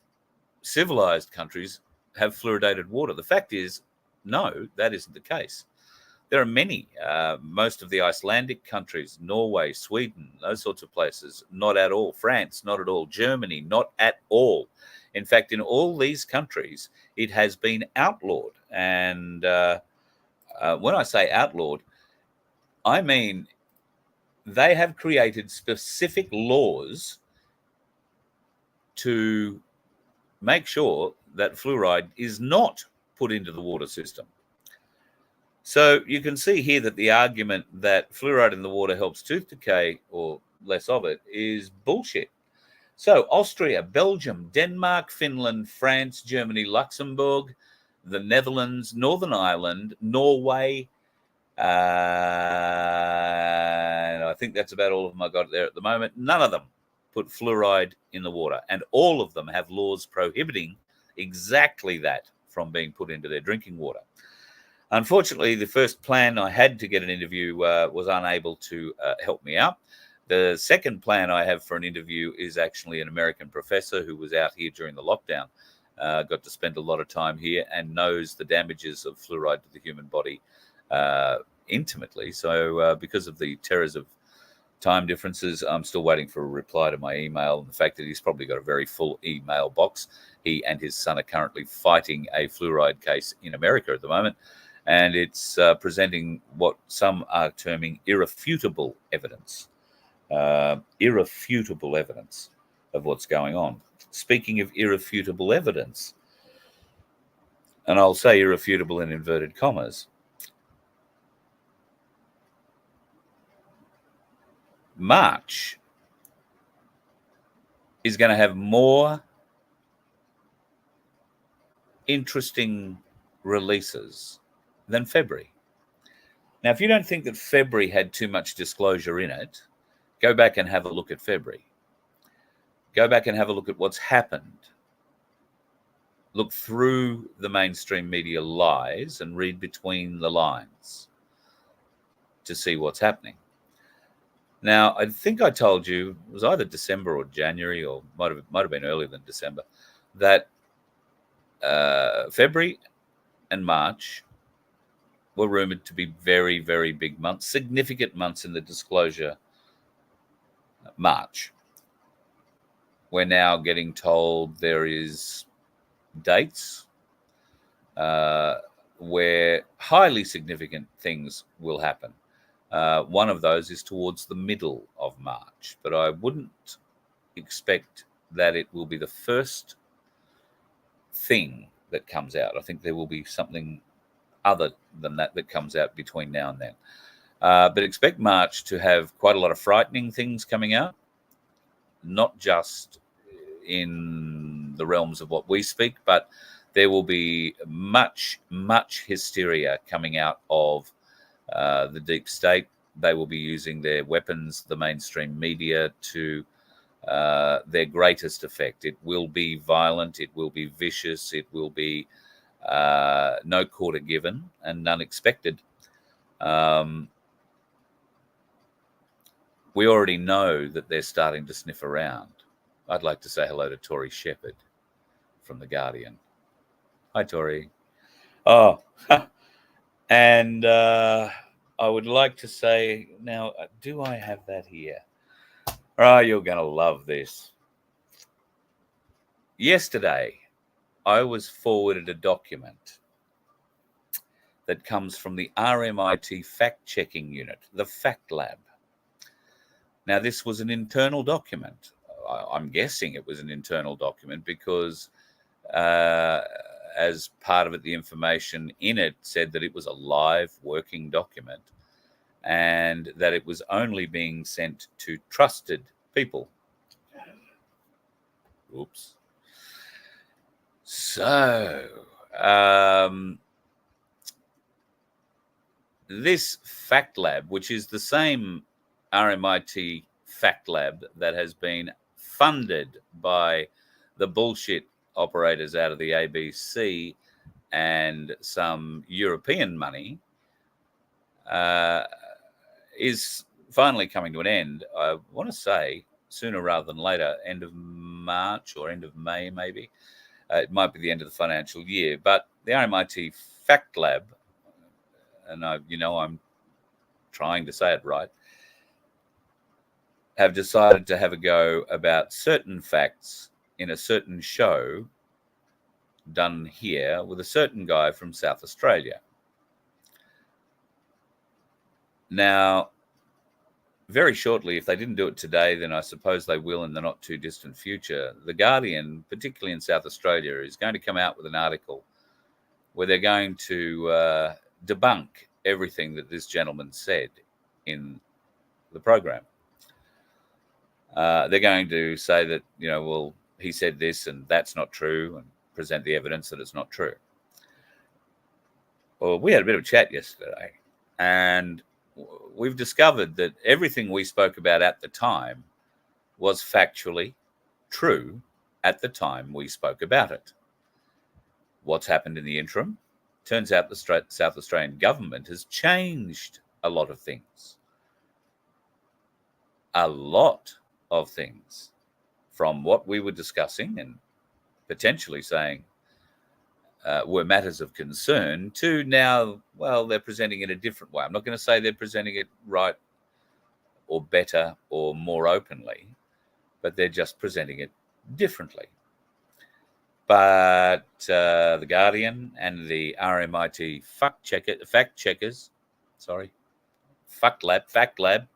civilized countries have fluoridated water. The fact is, no, that isn't the case. There are many, most of the Icelandic countries, Norway, Sweden, those sorts of places, not at all. France, not at all. Germany, not at all. In fact, in all these countries, it has been outlawed. And when I say outlawed, I mean they have created specific laws to make sure that fluoride is not put into the water system. So you can see here that the argument that fluoride in the water helps tooth decay or less of it is bullshit. So Austria, Belgium, Denmark, Finland, France, Germany, Luxembourg, the Netherlands, Northern Ireland, Norway, and I think that's about all of them I got there at the moment. None of them put fluoride in the water, and all of them have laws prohibiting exactly that from being put into their drinking water. Unfortunately, the first plan I had to get an interview was unable to help me out. The second plan I have for an interview is actually an American professor who was out here during the lockdown, got to spend a lot of time here and knows the damages of fluoride to the human body intimately. So because of the terrors of time differences, I'm still waiting for a reply to my email, and the fact that he's probably got a very full email box. He and his son are currently fighting a fluoride case in America at the moment, and it's presenting what some are terming irrefutable evidence. Irrefutable evidence of what's going on. Speaking of irrefutable evidence, and I'll say irrefutable in inverted commas, March is going to have more interesting releases than February. Now, if you don't think that February had too much disclosure in it, go back and have a look at February. Go back and have a look at what's happened. Look through the mainstream media lies and read between the lines to see what's happening. Now, I think I told you, it was either December or January, or might have been earlier than December, that February and March were rumored to be very, very big months, significant months in the disclosure. March. We're now getting told there is dates where highly significant things will happen. One of those is towards the middle of March, but I wouldn't expect that it will be the first thing that comes out. I think there will be something other than that comes out between now and then. But expect March to have quite a lot of frightening things coming out, not just in the realms of what we speak, but there will be much, much hysteria coming out of the deep state. They will be using their weapons, the mainstream media, to their greatest effect. It will be violent, it will be vicious, it will be no quarter given and none expected. We already know that they're starting to sniff around. I'd like to say hello to Tori Shepherd from The Guardian. Hi, Tori. Oh, and I would like to say now, do I have that here? Oh, you're going to love this. Yesterday, I was forwarded a document that comes from the RMIT fact-checking unit, the Fact Lab. Now, this was an internal document. I'm guessing it was an internal document because as part of it, the information in it said that it was a live working document and that it was only being sent to trusted people. Oops. So, this Fact Lab, which is the same RMIT Fact Lab that has been funded by the bullshit operators out of the ABC and some European money, is finally coming to an end. I want to say sooner rather than later, end of March or end of May, maybe. It might be the end of the financial year. But the RMIT Fact Lab, and I'm trying to say it right, have decided to have a go about certain facts in a certain show done here with a certain guy from South Australia. Now, very shortly, if they didn't do it today, then I suppose they will in the not too distant future. The Guardian, particularly in South Australia, is going to come out with an article where they're going to debunk everything that this gentleman said in the program. They're going to say that, well, he said this and that's not true, and present the evidence that it's not true. Well, we had a bit of a chat yesterday, and we've discovered that everything we spoke about at the time was factually true at the time we spoke about it. What's happened in the interim? Turns out the South Australian government has changed a lot of things. A lot of things from what we were discussing and potentially saying were matters of concern to now, well, they're presenting it a different way. I'm not going to say they're presenting it right or better or more openly, but they're just presenting it differently. But the Guardian and the RMIT Fact Lab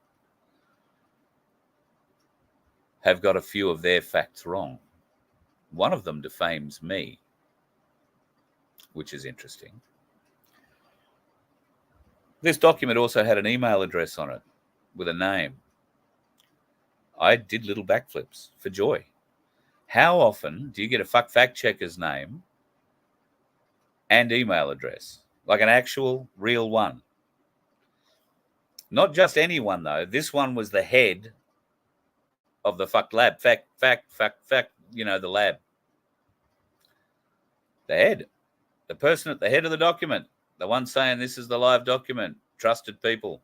have got a few of their facts wrong. One of them defames me, which is interesting. This document also had an email address on it with a name. I did little backflips for joy. How often do you get a fact checker's name and email address? Like an actual real one. Not just any one, though. This one was the head of the lab. Fact, the lab. The head. The person at the head of the document. The one saying this is the live document. Trusted people.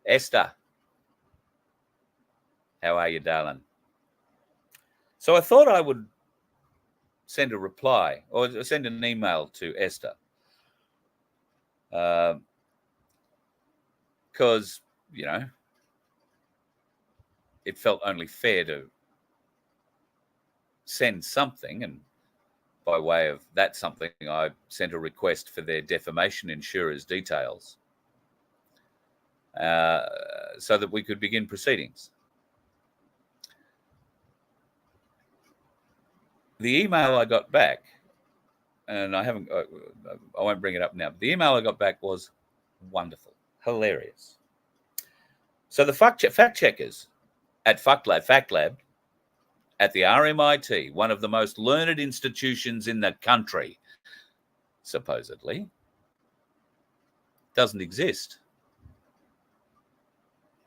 Esther. How are you, darling? So I thought I would send a reply or send an email to Esther. Because, it felt only fair to send something. And by way of that something, I sent a request for their defamation insurer's details so that we could begin proceedings. The email I got back, and I won't bring it up now, but the email I got back was wonderful, hilarious. So the fact checkers at Fact Lab, at the RMIT, one of the most learned institutions in the country, supposedly, doesn't exist.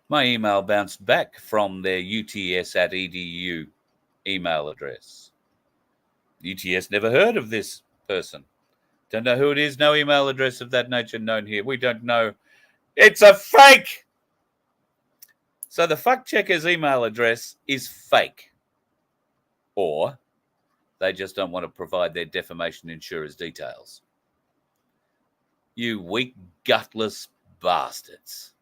My email bounced back from their uts@edu email address. UTS never heard of this person. Don't know who it is. No email address of that nature known here. We don't know. It's a fake. So the fact checker's email address is fake. Or they just don't want to provide their defamation insurer's details. You weak, gutless bastards.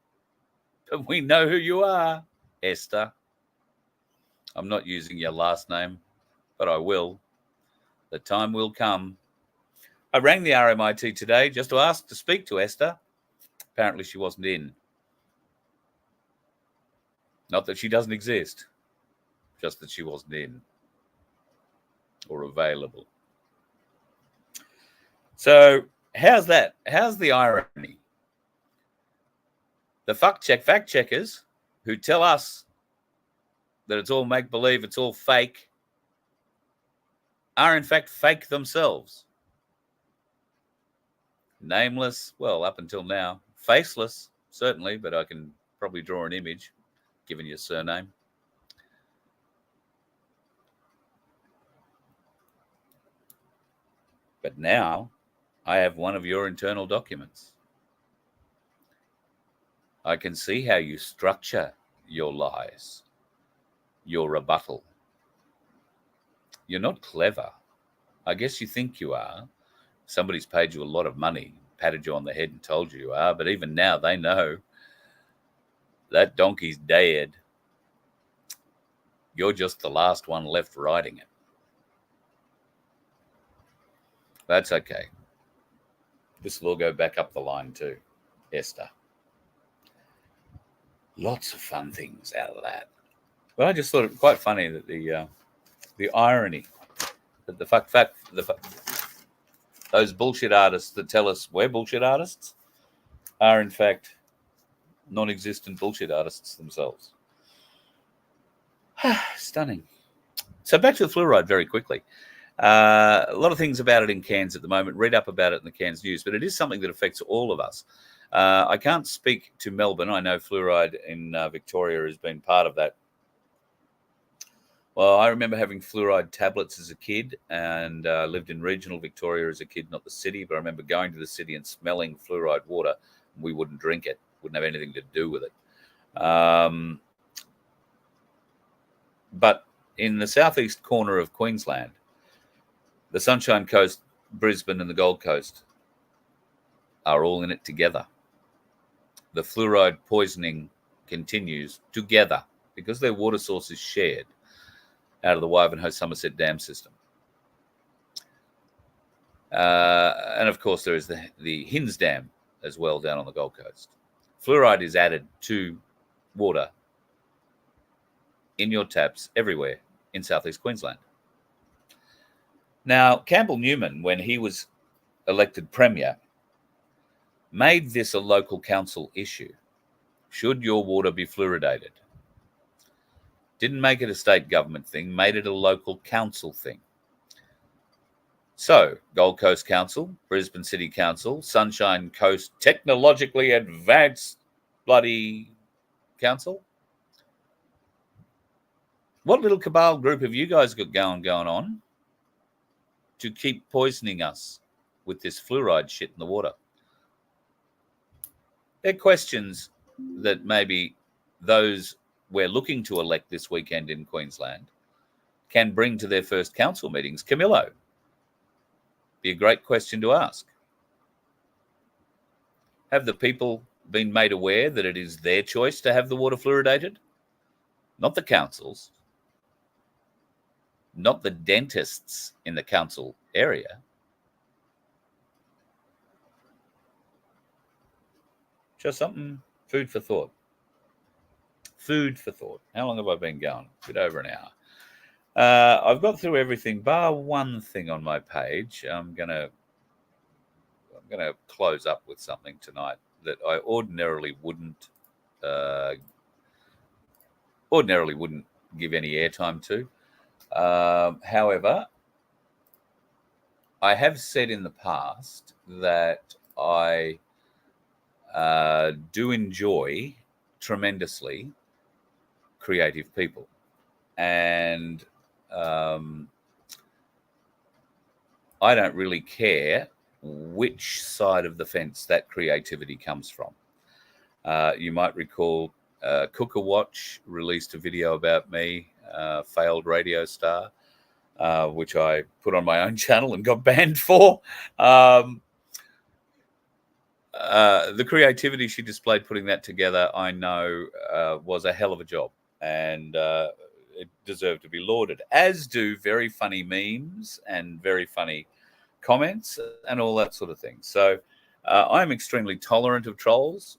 But we know who you are, Esther. I'm not using your last name, but I will. The time will come. I rang the RMIT today just to ask to speak to Esther. Apparently she wasn't in. Not that she doesn't exist, just that she wasn't in or available. So how's that? How's the irony? The fact checkers who tell us that it's all make-believe, it's all fake, are in fact fake themselves. Nameless, well, up until now. Faceless, certainly, but I can probably draw an image, given your surname. But now I have one of your internal documents. I can see how you structure your lies, your rebuttal. You're not clever. I guess you think you are. Somebody's paid you a lot of money, patted you on the head and told you are, but even now they know that donkey's dead. You're just the last one left riding it. That's okay. This will all go back up the line too, Esther. Lots of fun things out of that. But I just thought it quite funny that the irony that those bullshit artists that tell us we're bullshit artists are in fact non-existent bullshit artists themselves. Stunning. So back to the fluoride very quickly. A lot of things about it in Cairns at the moment. Read up about it in the Cairns News, but it is something that affects all of us. I can't speak to Melbourne. I know fluoride in Victoria has been part of that. Well, I remember having fluoride tablets as a kid, and lived in regional Victoria as a kid, not the city, but I remember going to the city and smelling fluoride water. We wouldn't drink it. Wouldn't have anything to do with it. But in the southeast corner of Queensland, the Sunshine Coast, Brisbane and the Gold Coast are all in it together. The fluoride poisoning continues together because their water source is shared out of the Wivenhoe Somerset Dam system. And of course, there is the Hinds Dam as well down on the Gold Coast. Fluoride is added to water in your taps everywhere in southeast Queensland. Now, Campbell Newman, when he was elected Premier, made this a local council issue. Should your water be fluoridated? Didn't make it a state government thing, made it a local council thing. So, Gold Coast Council, Brisbane City Council, Sunshine Coast Technologically Advanced bloody Council. What little cabal group have you guys got going on to keep poisoning us with this fluoride shit in the water? They're questions that maybe those we're looking to elect this weekend in Queensland can bring to their first council meetings. Camillo, be a great question to ask. Have the people been made aware that it is their choice to have the water fluoridated? Not the councils, not the dentists in the council area. Just something, food for thought. Food for thought. How long have I been going? A bit over an hour. I've got through everything bar one thing on my page. I'm gonna close up with something tonight that I ordinarily wouldn't give any airtime to. However, I have said in the past that I do enjoy tremendously creative people, and I don't really care which side of the fence that creativity comes from. You might recall Cooker Watch released a video about me, failed radio star, which I put on my own channel and got banned for. The creativity she displayed putting that together, I know, was a hell of a job, and it deserved to be lauded, as do very funny memes and very funny comments and all that sort of thing. So I'm extremely tolerant of trolls.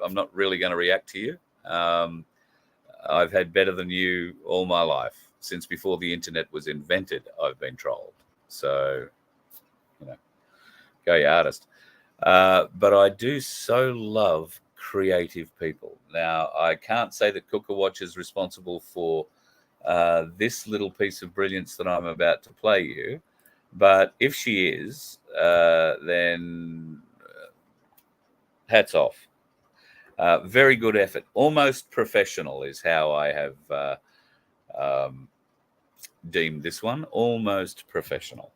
I'm not really going to react to you. I've had better than you all my life. Since before the internet was invented, I've been trolled. So, go you artist. But I do so love creative people. Now, I can't say that Cooker Watch is responsible for this little piece of brilliance that I'm about to play you. But if she is, then hats off. Very good effort. Almost professional is how I have deemed this one. Almost professional.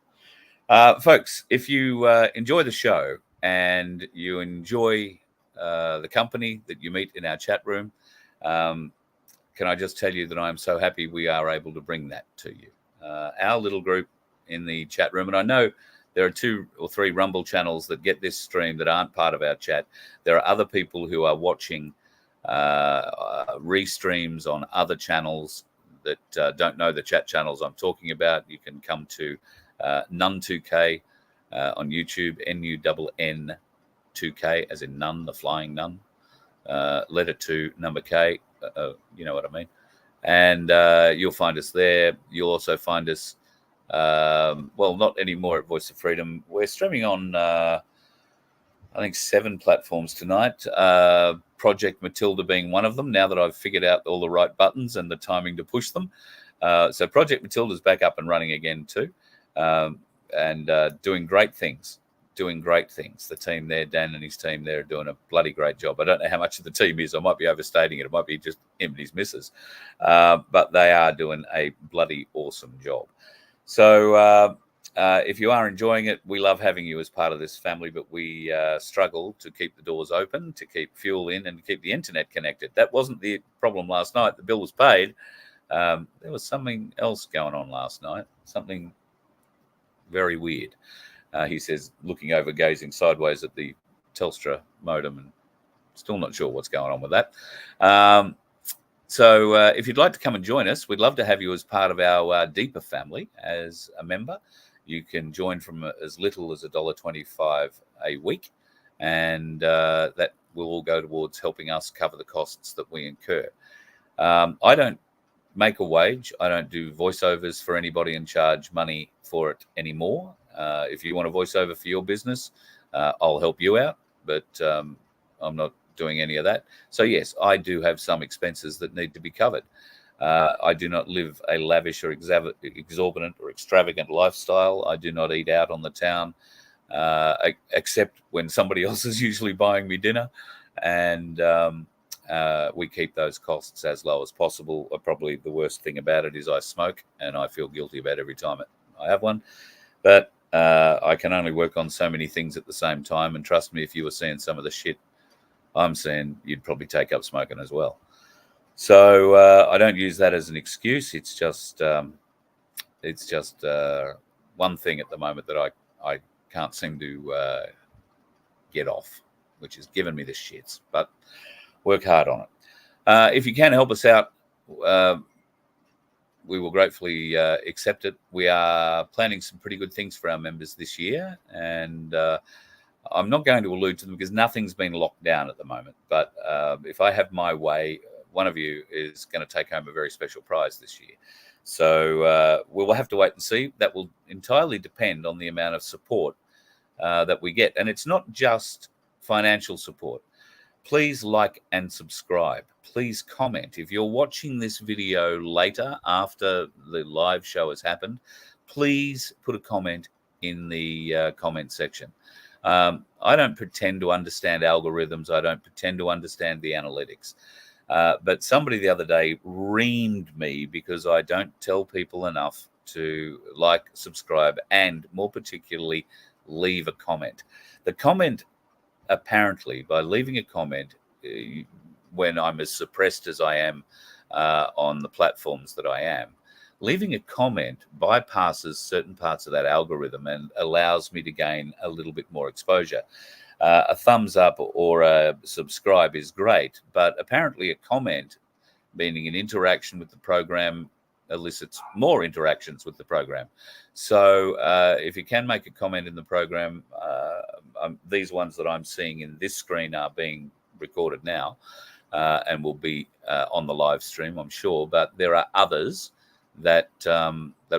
Folks, if you enjoy the show and you enjoy the company that you meet in our chat room, can I just tell you that I'm so happy we are able to bring that to you. Our little group in the chat room, and I know there are 2 or 3 Rumble channels that get this stream that aren't part of our chat. There are other people who are watching restreams on other channels that don't know the chat channels I'm talking about. You can come to Nun2K on YouTube, NUNN2K, as in nun, the flying nun, letter 2, number K, you know what I mean. And you'll find us there. You'll also find us, well, not anymore at Voice of Freedom. We're streaming on, I think, 7 platforms tonight. Project Matilda being one of them, now that I've figured out all the right buttons and the timing to push them. So Project Matilda's back up and running again too. And doing great things. The team there, Dan and his team there, are doing a bloody great job. I don't know how much of the team is. I might be overstating it. It might be just him and his missus. But they are doing a bloody awesome job. So if you are enjoying it, we love having you as part of this family, but we struggle to keep the doors open, to keep fuel in, and to keep the internet connected. That wasn't the problem last night. The bill was paid. There was something else going on last night, something very weird. He says, looking over, gazing sideways at the Telstra modem, and still not sure what's going on with that. So if you'd like to come and join us, we'd love to have you as part of our deeper family as a member. You can join from as little as $1.25 a week, and that will all go towards helping us cover the costs that we incur. I don't make a wage. I don't do voiceovers for anybody and charge money for it anymore. If you want a voiceover for your business, I'll help you out, but I'm not doing any of that. So yes, I do have some expenses that need to be covered. I do not live a lavish or exorbitant or extravagant lifestyle. I do not eat out on the town, except when somebody else is usually buying me dinner. And we keep those costs as low as possible. Probably the worst thing about it is I smoke, and I feel guilty about every time I have one. But I can only work on so many things at the same time. And trust me, if you were seeing some of the shit I'm seeing, you'd probably take up smoking as well. So I don't use that as an excuse. It's just one thing at the moment that I can't seem to get off, which is giving me the shits. But work hard on it. If you can help us out, we will gratefully accept it. We are planning some pretty good things for our members this year, and I'm not going to allude to them because nothing's been locked down at the moment. But if I have my way, one of you is going to take home a very special prize this year. So we'll have to wait and see. That will entirely depend on the amount of support that we get. And it's not just financial support. Please like and subscribe. Please comment. If you're watching this video later after the live show has happened, please put a comment in the comment section. I don't pretend to understand algorithms. I don't pretend to understand the analytics. But somebody the other day reamed me because I don't tell people enough to like, subscribe, and more particularly, leave a comment. The comment, apparently, by leaving a comment when I'm as suppressed as I am on the platforms that I am, leaving a comment bypasses certain parts of that algorithm and allows me to gain a little bit more exposure. A thumbs up or a subscribe is great, but apparently a comment, meaning an interaction with the program, elicits more interactions with the program. So if you can make a comment in the program, these ones that I'm seeing in this screen are being recorded now and will be on the live stream, I'm sure, but there are others that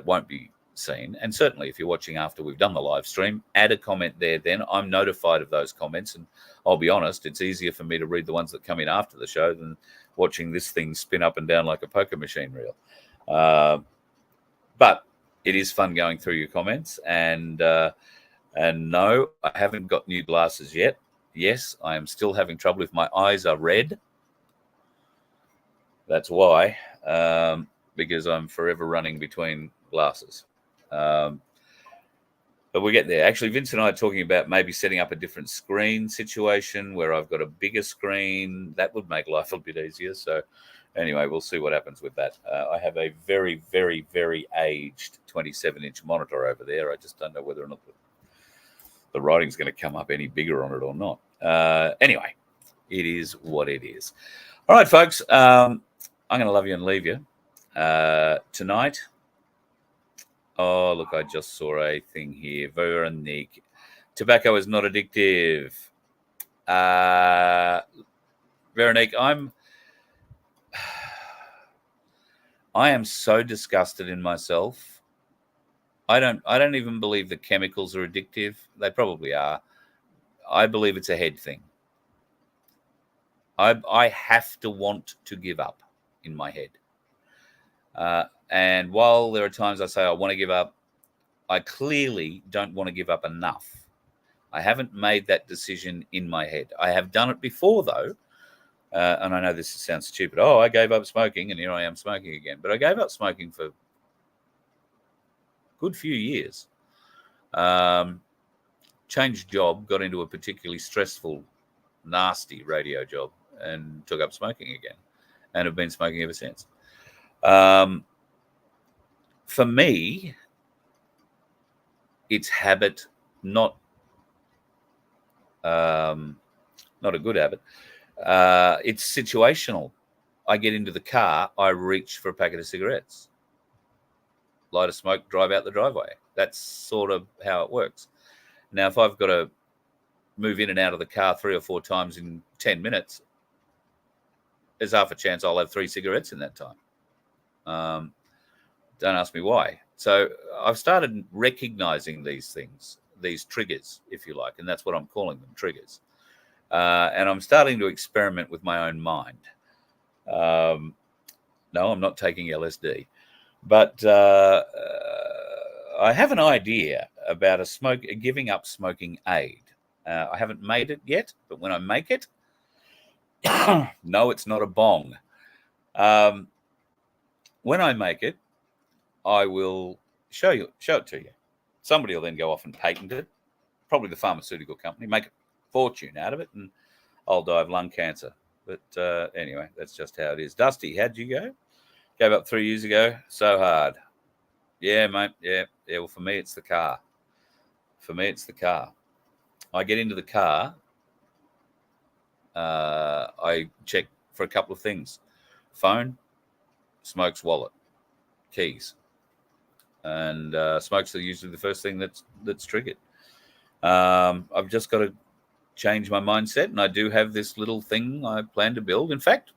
won't be seen. And certainly if you're watching after we've done the live stream, add a comment there. Then I'm notified of those comments, and I'll be honest, it's easier for me to read the ones that come in after the show than watching this thing spin up and down like a poker machine reel. But it is fun going through your comments. And no, I haven't got new glasses yet. Yes, I am still having trouble if my eyes are red. That's why, because I'm forever running between glasses. But we get there. Actually, Vince and I are talking about maybe setting up a different screen situation where I've got a bigger screen. That would make life a bit easier. So anyway, we'll see what happens with that. I have a very, very, very aged 27-inch monitor over there. I just don't know whether or not the writing's going to come up any bigger on it or not. Anyway, it is what it is. All right, folks, I'm going to love you and leave you. Tonight, oh, look, I just saw a thing here. Veronique, tobacco is not addictive. Veronique, I am so disgusted in myself. I don't even believe the chemicals are addictive. They probably are. I believe it's a head thing. I have to want to give up in my head. And while there are times I say I want to give up, I clearly don't want to give up enough. I haven't made that decision in my head. I have done it before, though. And I know this sounds stupid. Oh, I gave up smoking, and here I am smoking again. But I gave up smoking for a good few years. Changed job, got into a particularly stressful, nasty radio job, and took up smoking again, and have been smoking ever since. For me, it's habit, not a good habit. It's situational. I get into the car, I reach for a packet of cigarettes, light a smoke, drive out the driveway. That's sort of how it works. Now, if I've got to move in and out of the car 3 or 4 times in 10 minutes, there's half a chance I'll have 3 cigarettes in that time. Don't ask me why. So I've started recognizing these things, these triggers, if you like, and that's what I'm calling them, triggers. And I'm starting to experiment with my own mind. No, I'm not taking LSD, but I have an idea about giving up smoking aid. I haven't made it yet, but when I make it, no, it's not a bong. When I make it, I will show it to you. Somebody will then go off and patent it, probably the pharmaceutical company, make a fortune out of it, and I'll die of lung cancer. But anyway, that's just how it is. Dusty, how'd you go? Gave up 3 years ago. So hard. Yeah, mate. Yeah. Well, for me, it's the car. I get into the car. I check for a couple of things: phone, smokes, wallet, keys, and smokes are usually the first thing that's triggered. I've just got to change my mindset, and I do have this little thing I plan to build. In fact,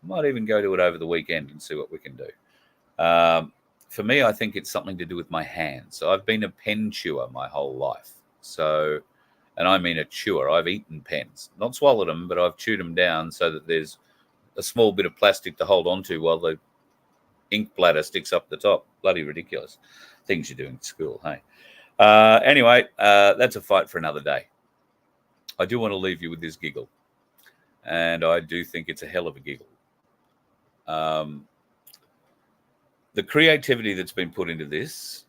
I might even go to it over the weekend and see what we can do. For me, I think it's something to do with my hands. So I've been a pen chewer my whole life. So, and I mean a chewer. I've eaten pens, not swallowed them, but I've chewed them down so that there's a small bit of plastic to hold on to while the ink bladder sticks up the top. Bloody ridiculous. Things you do in school, hey? Anyway, that's a fight for another day. I do want to leave you with this giggle. And I do think it's a hell of a giggle. The creativity that's been put into this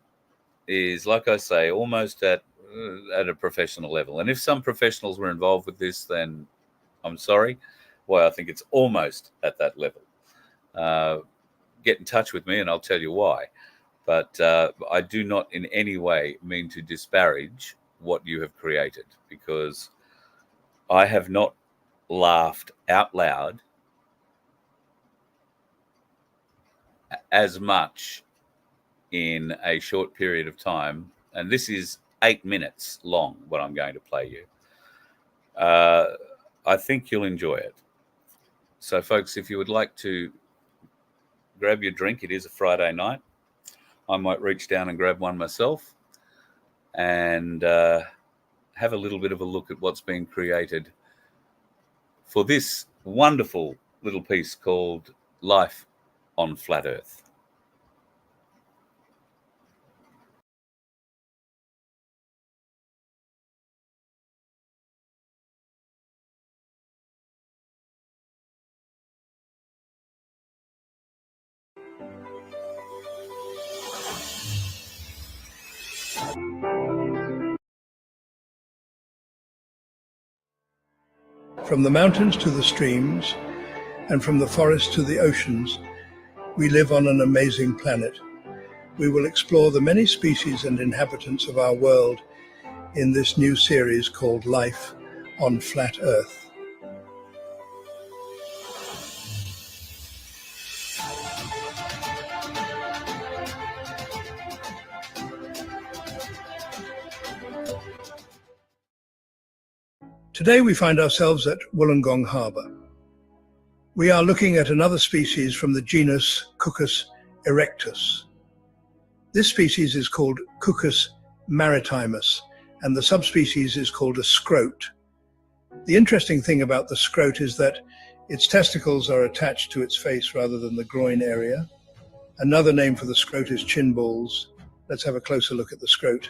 is, like I say, almost at a professional level. And if some professionals were involved with this, then I'm sorry. Well, I think it's almost at that level. Get in touch with me and I'll tell you why. But I do not in any way mean to disparage what you have created, because I have not laughed out loud as much in a short period of time. And this is 8 minutes long, what I'm going to play you. I think you'll enjoy it. So, folks, if you would like to grab your drink, it is a Friday night. I might reach down and grab one myself and have a little bit of a look at what's been created for this wonderful little piece called Life on Flat Earth. From the mountains to the streams, and from the forests to the oceans, we live on an amazing planet. We will explore the many species and inhabitants of our world in this new series called Life on Flat Earth. Today we find ourselves at Wollongong Harbour. We are looking at another species from the genus Cuccus erectus. This species is called Cuccus maritimus, and the subspecies is called a scrote. The interesting thing about the scrote is that its testicles are attached to its face rather than the groin area. Another name for the scrote is chin balls. Let's have a closer look at the scrote.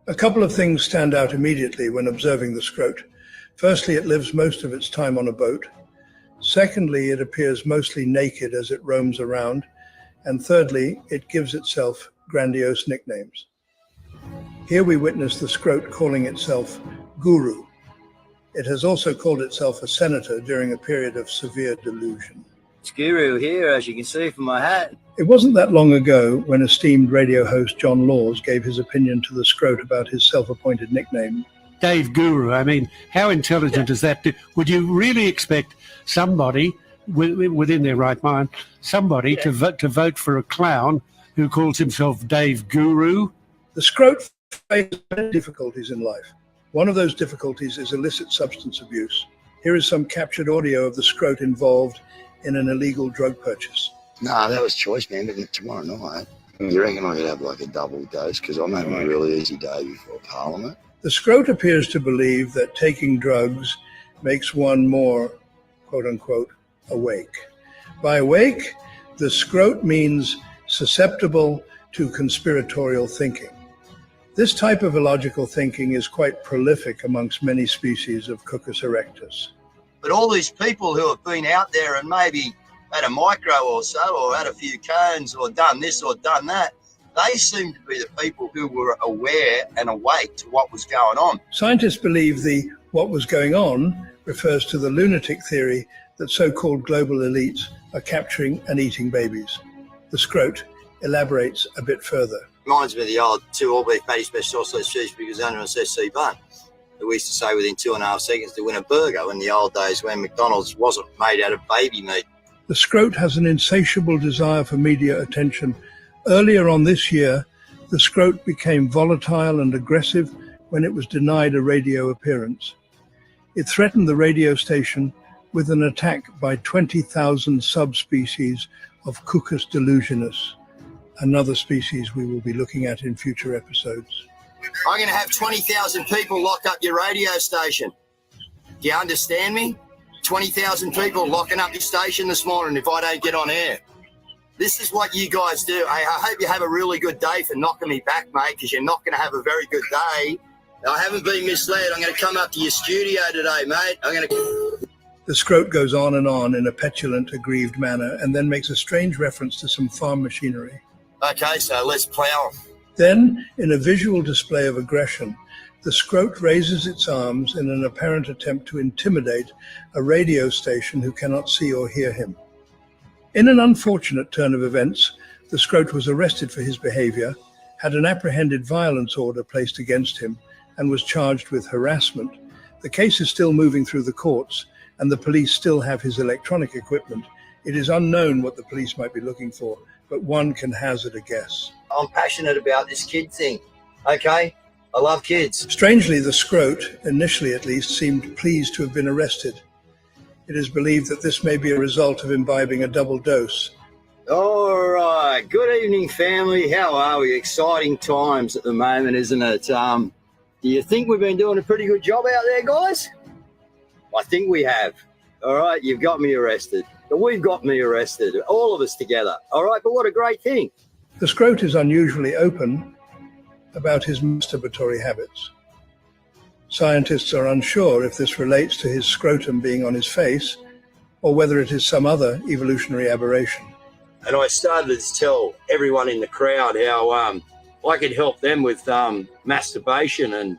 A couple of things stand out immediately when observing the scrote. Firstly, it lives most of its time on a boat. Secondly, it appears mostly naked as it roams around. And thirdly, it gives itself grandiose nicknames. Here we witness the scrote calling itself Guru. It has also called itself a senator during a period of severe delusion. It's Guru here, as you can see from my hat. It wasn't that long ago when esteemed radio host John Laws gave his opinion to the scrote about his self-appointed nickname. Dave Guru, I mean, how intelligent is that? Would you really expect somebody within their right mind, somebody to vote for a clown who calls himself Dave Guru? The scrote faces many difficulties in life. One of those difficulties is illicit substance abuse. Here is some captured audio of the scrote involved in an illegal drug purchase. Nah, that was choice, man. But tomorrow night, you reckon I could have like a double dose? Because I'm having a really easy day before Parliament. The scrote appears to believe that taking drugs makes one more, quote unquote, awake. By awake, the scrote means susceptible to conspiratorial thinking. This type of illogical thinking is quite prolific amongst many species of Cuccus erectus. But all these people who have been out there and maybe had a micro or so, or had a few cones, or done this or done that, they seem to be the people who were aware and awake to what was going on. Scientists believe the what was going on refers to the lunatic theory that so-called global elites are capturing and eating babies. The scrote elaborates a bit further. Reminds me of the old 2 all-beef patty special sausage cheeseburgers under an SC bun. We used to say within 2.5 seconds to win a burger in the old days when McDonald's wasn't made out of baby meat. The scrote has an insatiable desire for media attention. Earlier on this year, the scrote became volatile and aggressive when it was denied a radio appearance. It threatened the radio station with an attack by 20,000 subspecies of Cuccus delusionus, another species we will be looking at in future episodes. I'm going to have 20,000 people lock up your radio station. Do you understand me? 20,000 people locking up your station this morning if I don't get on air. This is what you guys do. I hope you have a really good day for knocking me back, mate, because you're not going to have a very good day. I haven't been misled. I'm going to come up to your studio today, mate. The scrote goes on in a petulant, aggrieved manner, and then makes a strange reference to some farm machinery. Okay, so let's plough. Then, in a visual display of aggression, the scrote raises its arms in an apparent attempt to intimidate a radio station who cannot see or hear him. In an unfortunate turn of events, the scrote was arrested for his behavior, had an apprehended violence order placed against him, and was charged with harassment. The case is still moving through the courts, and the police still have his electronic equipment. It is unknown what the police might be looking for, but one can hazard a guess. I'm passionate about this kid thing, okay? I love kids. Strangely, the scrote, initially at least, seemed pleased to have been arrested. It is believed that this may be a result of imbibing a double dose. All right. Good evening, family. How are we? Exciting times at the moment, isn't it? Do you think we've been doing a pretty good job out there, guys? I think we have. All right. You've got me arrested. We've got me arrested. All of us together. All right. But what a great thing. The scrote is unusually open about his masturbatory habits. Scientists are unsure if this relates to his scrotum being on his face or whether it is some other evolutionary aberration. And I started to tell everyone in the crowd how I could help them with masturbation and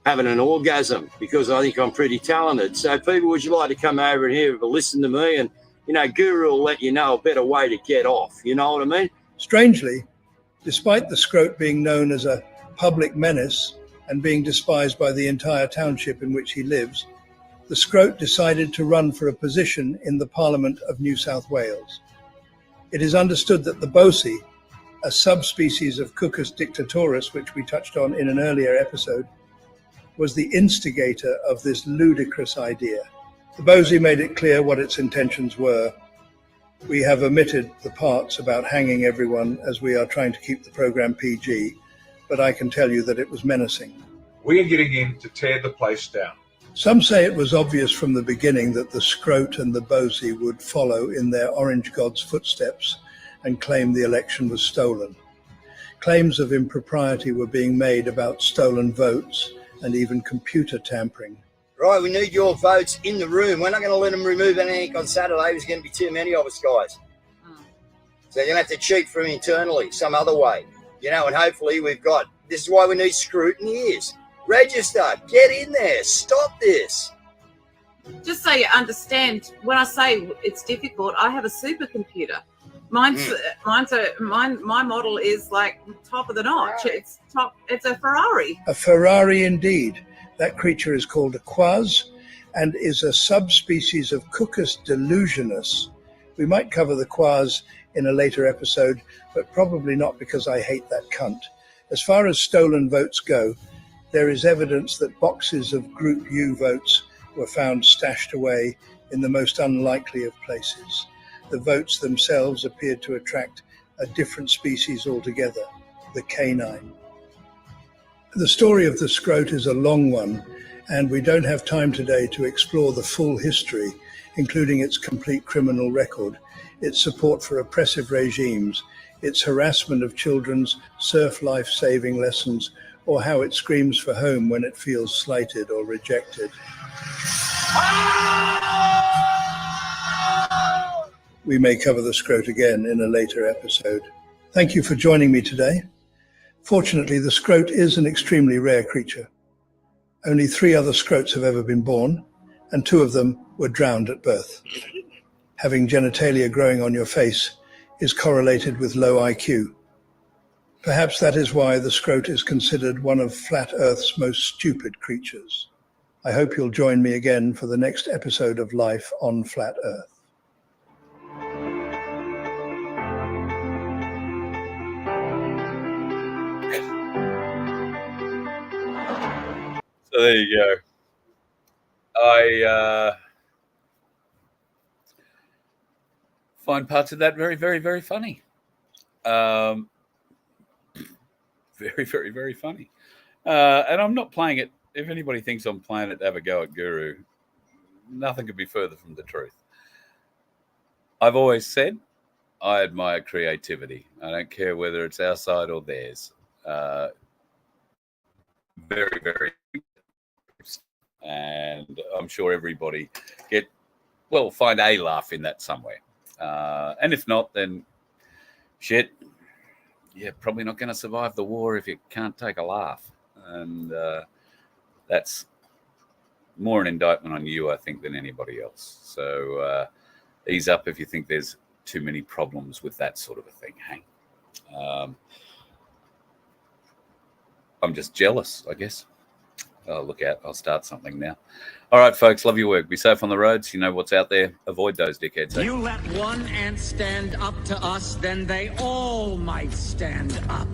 having an orgasm because I think I'm pretty talented. So people, would you like to come over and here and listen to me? And, you know, Guru will let you know a better way to get off. You know what I mean? Strangely, despite the scrote being known as a public menace and being despised by the entire township in which he lives, the scrote decided to run for a position in the Parliament of New South Wales. It is understood that the Bosie, a subspecies of Cuccus dictatorus, which we touched on in an earlier episode, was the instigator of this ludicrous idea. The Bosie made it clear what its intentions were. We have omitted the parts about hanging everyone as we are trying to keep the program PG, but I can tell you that it was menacing. We are getting in to tear the place down. Some say it was obvious from the beginning that the scrote and the Bosie would follow in their orange god's footsteps and claim the election was stolen. Claims of impropriety were being made about stolen votes and even computer tampering. Right, we need your votes in the room. We're not going to let them remove anything on Saturday. There's going to be too many of us, guys. So you're going to have to cheat from internally some other way. You know, and hopefully this is why we need scrutineers. Register, get in there, stop this. Just so you understand, when I say it's difficult, I have a supercomputer. My model is like top of the notch. Ferrari. It's a Ferrari. A Ferrari indeed. That creature is called a quaz and is a subspecies of Cuccus delusionus. We might cover the quaz in a later episode, but probably not because I hate that cunt. As far as stolen votes go, there is evidence that boxes of Group U votes were found stashed away in the most unlikely of places. The votes themselves appeared to attract a different species altogether, the canine. The story of the scrote is a long one, and we don't have time today to explore the full history, including its complete criminal record, its support for oppressive regimes, its harassment of children's surf life-saving lessons, or how it screams for home when it feels slighted or rejected. We may cover the scrote again in a later episode. Thank you for joining me today. Fortunately, the scrote is an extremely rare creature. Only 3 other scrotes have ever been born, and 2 of them were drowned at birth. Having genitalia growing on your face is correlated with low IQ. Perhaps that is why the scrote is considered one of Flat Earth's most stupid creatures. I hope you'll join me again for the next episode of Life on Flat Earth. So there you go. I find parts of that very, very, very funny. Very, very, very funny. And I'm not playing it. If anybody thinks I'm playing it to have a go at Guru, nothing could be further from the truth. I've always said I admire creativity. I don't care whether it's our side or theirs. Very, very. And I'm sure everybody find a laugh in that somewhere. And if not, then shit, you're probably not going to survive the war if you can't take a laugh. And that's more an indictment on you, I think, than anybody else. So ease up if you think there's too many problems with that sort of a thing. Hey, I'm just jealous, I guess. Oh, look out. I'll start something now. All right, folks, love your work. Be safe on the roads. You know what's out there. Avoid those dickheads. Eh? You let one ant stand up to us, then they all might stand up.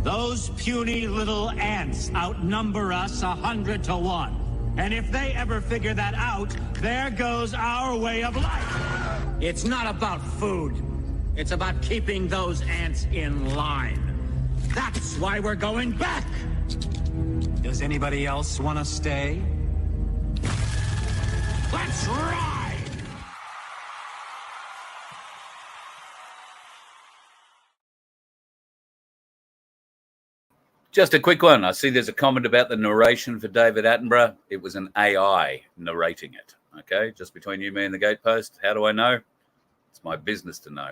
Those puny little ants outnumber us 100 to 1. And if they ever figure that out, there goes our way of life. It's not about food. It's about keeping those ants in line. That's why we're going back. Does anybody else want to stay? Let's ride! Just a quick one. I see there's a comment about the narration for David Attenborough. It was an AI narrating it. Okay, just between you, me, and the gatepost. How do I know? It's my business to know.